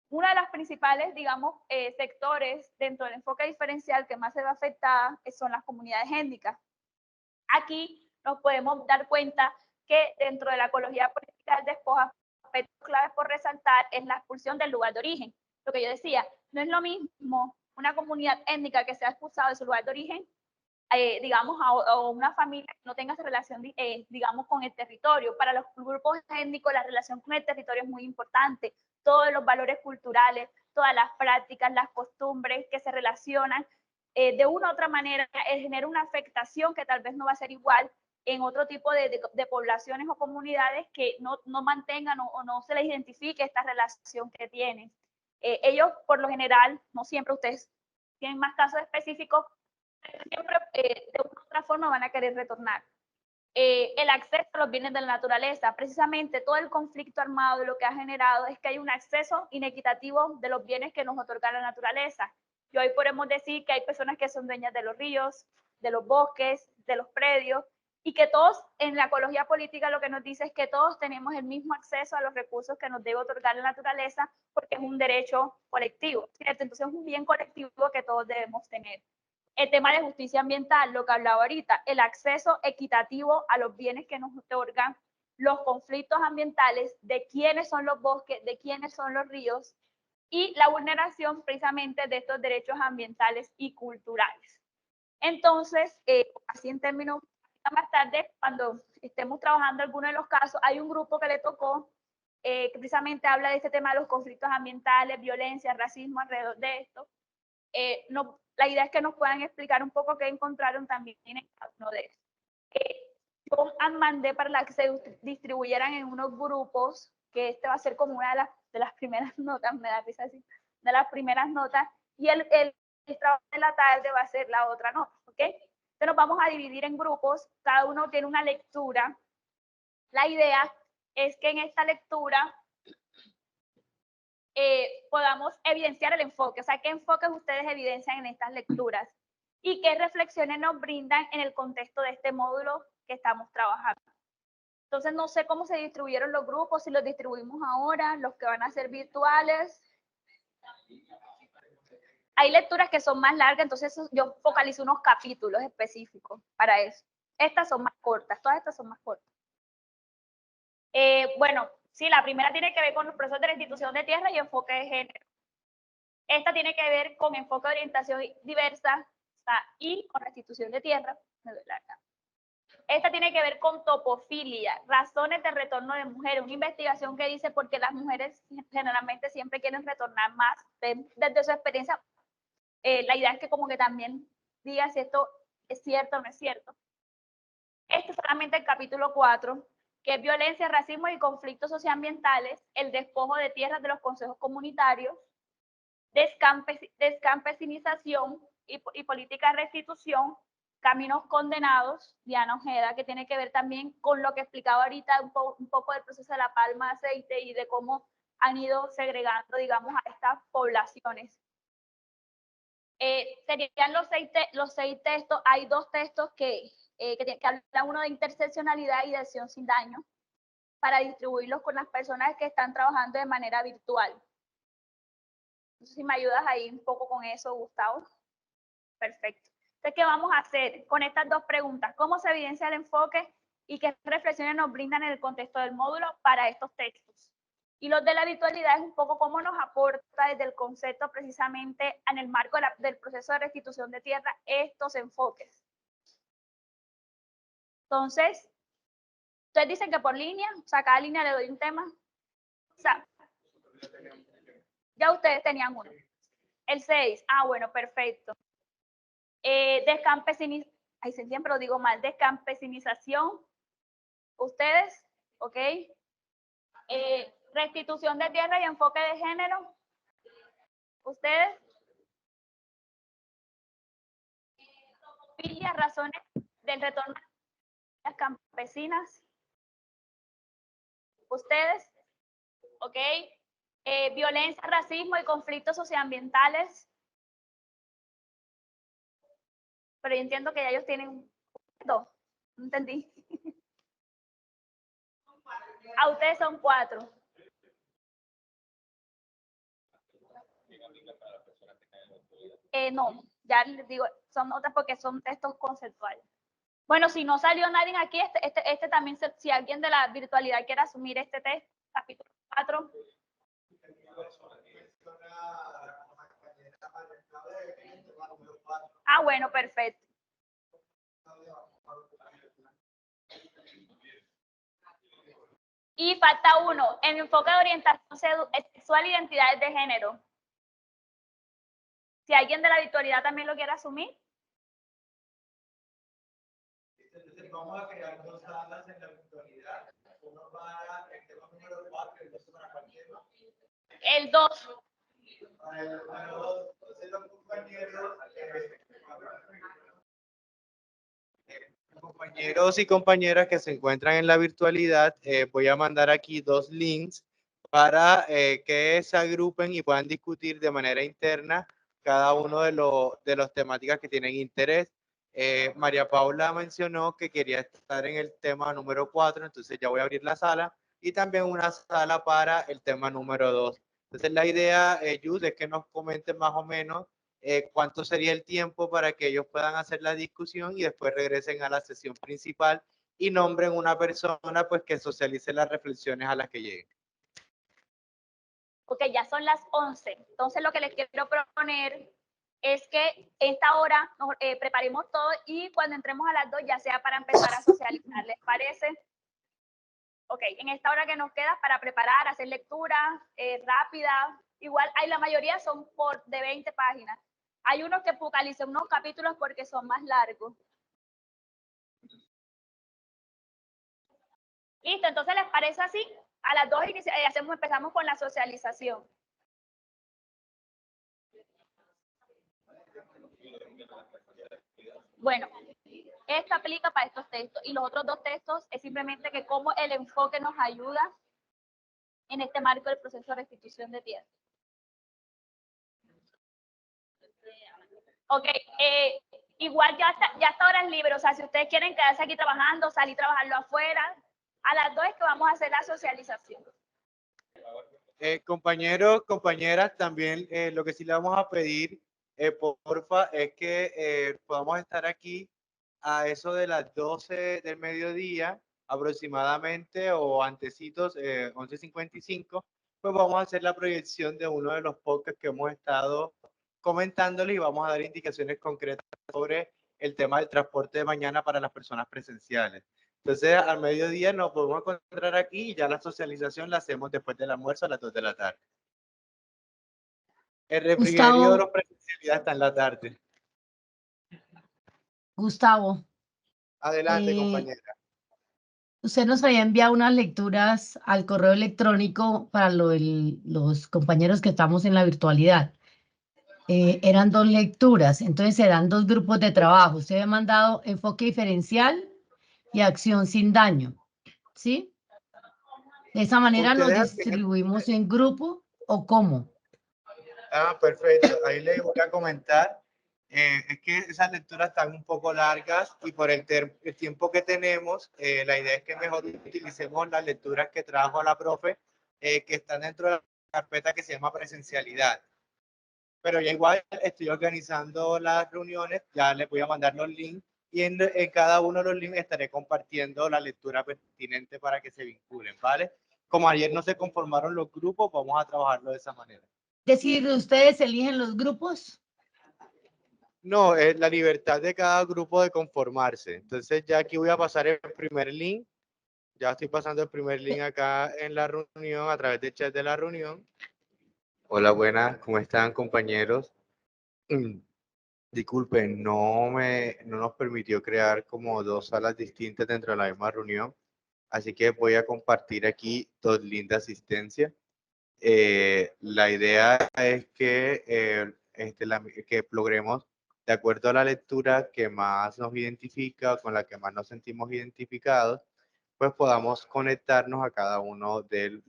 Uno de los principales, digamos, sectores dentro del enfoque diferencial que más se ve afectada son las comunidades étnicas. Aquí nos podemos dar cuenta que dentro de la ecología política del despojo, aspectos claves por resaltar es la expulsión del lugar de origen. Lo que yo decía, no es lo mismo una comunidad étnica que sea expulsada de su lugar de origen, digamos, a una familia que no tenga esa relación, digamos, con el territorio. Para los grupos étnicos, la relación con el territorio es muy importante. Todos los valores culturales, todas las prácticas, las costumbres que se relacionan de una u otra manera, genera una afectación que tal vez no va a ser igual en otro tipo de poblaciones o comunidades que no mantengan o no se les identifique esta relación que tienen. Ellos, por lo general, no siempre, ustedes tienen más casos específicos, siempre de una u otra forma van a querer retornar. El acceso a los bienes de la naturaleza, precisamente todo el conflicto armado lo que ha generado es que hay un acceso inequitativo de los bienes que nos otorga la naturaleza. Y hoy podemos decir que hay personas que son dueñas de los ríos, de los bosques, de los predios, y que todos en la ecología política lo que nos dice es que todos tenemos el mismo acceso a los recursos que nos debe otorgar la naturaleza porque es un derecho colectivo, ¿cierto? Entonces es un bien colectivo que todos debemos tener. El tema de justicia ambiental, lo que hablaba ahorita, el acceso equitativo a los bienes que nos otorgan, los conflictos ambientales, de quiénes son los bosques, de quiénes son los ríos, y la vulneración precisamente de estos derechos ambientales y culturales. Entonces, así en términos, más tarde, cuando estemos trabajando alguno de los casos, hay un grupo que le tocó, que precisamente habla de este tema de los conflictos ambientales, violencia, racismo alrededor de esto. La idea es que nos puedan explicar un poco qué encontraron también en cada uno de ellos. Yo mandé para que se distribuyeran en unos grupos, que este va a ser como una de las primeras notas, me da risa así, de las primeras notas, y el trabajo de la tarde va a ser la otra nota, ¿ok? Entonces nos vamos a dividir en grupos, cada uno tiene una lectura. La idea es que en esta lectura podamos evidenciar el enfoque, o sea, qué enfoques ustedes evidencian en estas lecturas y qué reflexiones nos brindan en el contexto de este módulo que estamos trabajando. Entonces, no sé cómo se distribuyeron los grupos, si los distribuimos ahora, los que van a ser virtuales. Hay lecturas que son más largas, entonces yo focalizo unos capítulos específicos para eso. Estas son más cortas, todas estas son más cortas. Bueno, sí, la primera tiene que ver con los procesos de restitución de tierra y enfoque de género. Esta tiene que ver con enfoque de orientación diversa y con restitución de tierra. Esta tiene que ver con topofilia, razones de retorno de mujeres, una investigación que dice por qué las mujeres generalmente siempre quieren retornar más. Desde su experiencia, la idea es que como que también diga si esto es cierto o no es cierto. Este es solamente el capítulo 4, que es violencia, racismo y conflictos socioambientales, el despojo de tierras de los consejos comunitarios, descampesinización y política de restitución, caminos condenados, Diana Ojeda, que tiene que ver también con lo que explicaba ahorita un poco del proceso de la palma de aceite y de cómo han ido segregando, digamos, a estas poblaciones. Serían los seis textos. Hay dos textos que hablan uno de interseccionalidad y de acción sin daño, para distribuirlos con las personas que están trabajando de manera virtual. No sé si me ayudas ahí un poco con eso, Gustavo. Perfecto. Entonces, ¿qué vamos a hacer con estas dos preguntas? ¿Cómo se evidencia el enfoque y qué reflexiones nos brindan en el contexto del módulo para estos textos? Y los de la virtualidad es un poco cómo nos aporta desde el concepto precisamente en el marco del proceso de restitución de tierra estos enfoques. Entonces, ustedes dicen que por línea, o sea, cada línea le doy un tema. O sea, ya ustedes tenían uno. El 6, bueno, perfecto. Ay, siempre lo digo mal, descampesinización. Ustedes, ¿ok? Restitución de tierra y enfoque de género. Ustedes. Razones del retorno de las campesinas. Ustedes, ¿ok? Violencia, racismo y conflictos socioambientales. Pero yo entiendo que ya ellos tienen dos. No entendí. A ustedes son 4. No, ya les digo, son otras porque son textos conceptuales. Bueno, si no salió nadie aquí, este también, si alguien de la virtualidad quiere asumir este texto, capítulo 4. Bueno, perfecto. Y falta uno, en enfoque de orientación sexual e identidades de género. Si alguien de la virtualidad también lo quiere asumir. Vamos a crear 2 salas en la virtualidad. Uno para el tema número 4 y el otro para cualquier tema. El 2. Para el número 2. Entonces los compañeros y compañeras que se encuentran en la virtualidad, voy a mandar aquí 2 links para que se agrupen y puedan discutir de manera interna cada uno de los temáticas que tienen interés. María Paula mencionó que quería estar en el tema número 4, entonces ya voy a abrir la sala y también una sala para el tema número 2. Entonces la idea, Yud, es que nos comenten más o menos cuánto sería el tiempo para que ellos puedan hacer la discusión y después regresen a la sesión principal y nombren una persona pues que socialice las reflexiones a las que lleguen. Ok, ya son las 11. Entonces lo que les quiero proponer es que esta hora nos preparemos todo y cuando entremos a las 2 ya sea para empezar a socializar. ¿Les parece? Ok, en esta hora que nos queda para preparar, hacer lectura rápida. Igual, la mayoría son de 20 páginas. Hay unos que focalicen unos capítulos porque son más largos. Listo, entonces ¿les parece así? A las 2 empezamos con la socialización. Bueno, esto aplica para estos textos y los otros 2 textos es simplemente que cómo el enfoque nos ayuda en este marco del proceso de restitución de tierra. Ok, igual ya hasta ahora es libre, o sea, si ustedes quieren quedarse aquí trabajando, salir a trabajarlo afuera, a las 2 es que vamos a hacer la socialización. Compañeros, compañeras, también lo que sí le vamos a pedir, porfa, es que podamos estar aquí a eso de las 12 del mediodía aproximadamente o antecitos, 11:55, pues vamos a hacer la proyección de uno de los podcasts que hemos estado comentándoles y vamos a dar indicaciones concretas sobre el tema del transporte de mañana para las personas presenciales. Entonces, al mediodía nos podemos encontrar aquí y ya la socialización la hacemos después del almuerzo a las 2 de la tarde. El refrigerio de Gustavo. los presencialidad está en la tarde. Gustavo, Adelante, compañera. usted nos había enviado unas lecturas al correo electrónico para los compañeros que estamos en la virtualidad. Eran 2 lecturas, entonces eran 2 grupos de trabajo. Usted había mandado enfoque diferencial y acción sin daño, ¿sí? De esa manera nos distribuimos en grupo, ¿o cómo? Ah, perfecto. Ahí les voy a comentar. Es que esas lecturas están un poco largas y por el tiempo que tenemos, la idea es que mejor utilicemos las lecturas que trajo la profe, que están dentro de la carpeta que se llama presencialidad. Pero ya igual estoy organizando las reuniones, ya les voy a mandar los links y en cada uno de los links estaré compartiendo la lectura pertinente para que se vinculen, ¿vale? Como ayer no se conformaron los grupos, vamos a trabajarlo de esa manera. Es decir, ¿ustedes eligen los grupos? No, es la libertad de cada grupo de conformarse. Entonces ya aquí voy a pasar el primer link. Ya estoy pasando el primer link acá en la reunión, a través del chat de la reunión. Hola, buenas, ¿cómo están, compañeros? Disculpen, no nos permitió crear como 2 salas distintas dentro de la misma reunión. Así que voy a compartir aquí 2 links de asistencia. La idea es que, que logremos, de acuerdo a la lectura que más nos identifica, con la que más nos sentimos identificados, pues podamos conectarnos a cada uno del.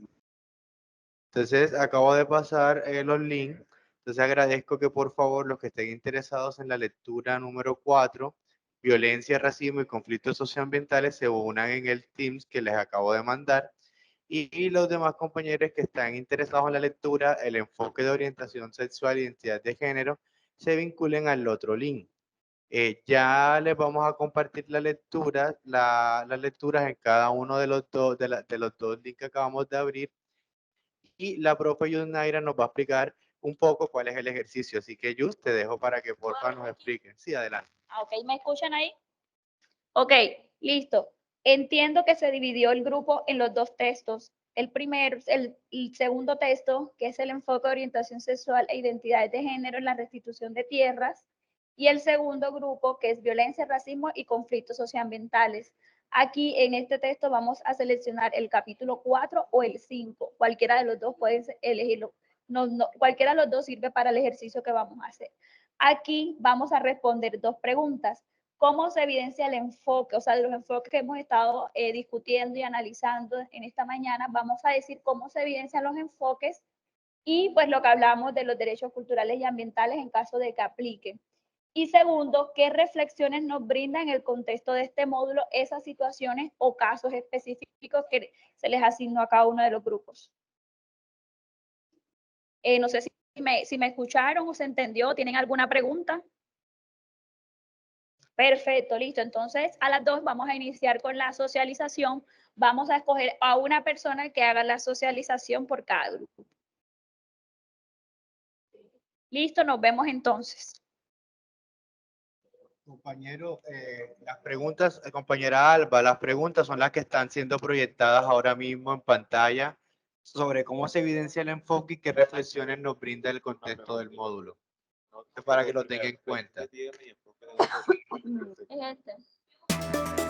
Entonces, acabo de pasar los links. Entonces, agradezco que por favor los que estén interesados en la lectura número 4, violencia, racismo y conflictos socioambientales, se unan en el Teams que les acabo de mandar. Y los demás compañeros que están interesados en la lectura, el enfoque de orientación sexual e identidad de género, se vinculen al otro link. Ya les vamos a compartir la lectura, las lecturas en cada uno de los dos links que acabamos de abrir. Y la profe Yusnaira nos va a explicar un poco cuál es el ejercicio. Así que Yus, te dejo para que porfa nos expliquen. Sí, adelante. Ok, ¿me escuchan ahí? Ok, listo. Entiendo que se dividió el grupo en los 2 textos. El segundo texto, que es el enfoque de orientación sexual e identidades de género en la restitución de tierras, y el segundo grupo, que es violencia, racismo y conflictos socioambientales. Aquí en este texto vamos a seleccionar el capítulo 4 o el 5. Cualquiera de los dos pueden elegirlo. Cualquiera de los dos sirve para el ejercicio que vamos a hacer. Aquí vamos a responder 2 preguntas. ¿Cómo se evidencia el enfoque? O sea, de los enfoques que hemos estado discutiendo y analizando en esta mañana, vamos a decir cómo se evidencian los enfoques y pues lo que hablamos de los derechos culturales y ambientales en caso de que apliquen. Y segundo, ¿qué reflexiones nos brindan en el contexto de este módulo esas situaciones o casos específicos que se les asignó a cada uno de los grupos? No sé si me escucharon o se entendió. ¿Tienen alguna pregunta? Perfecto, listo. Entonces, a las 2 vamos a iniciar con la socialización. Vamos a escoger a una persona que haga la socialización por cada grupo. Listo, nos vemos entonces. Compañero, las preguntas, compañera Alba, las preguntas son las que están siendo proyectadas ahora mismo en pantalla sobre cómo se evidencia el enfoque y qué reflexiones nos brinda el contexto del módulo. Para que lo tengan en cuenta. Es este.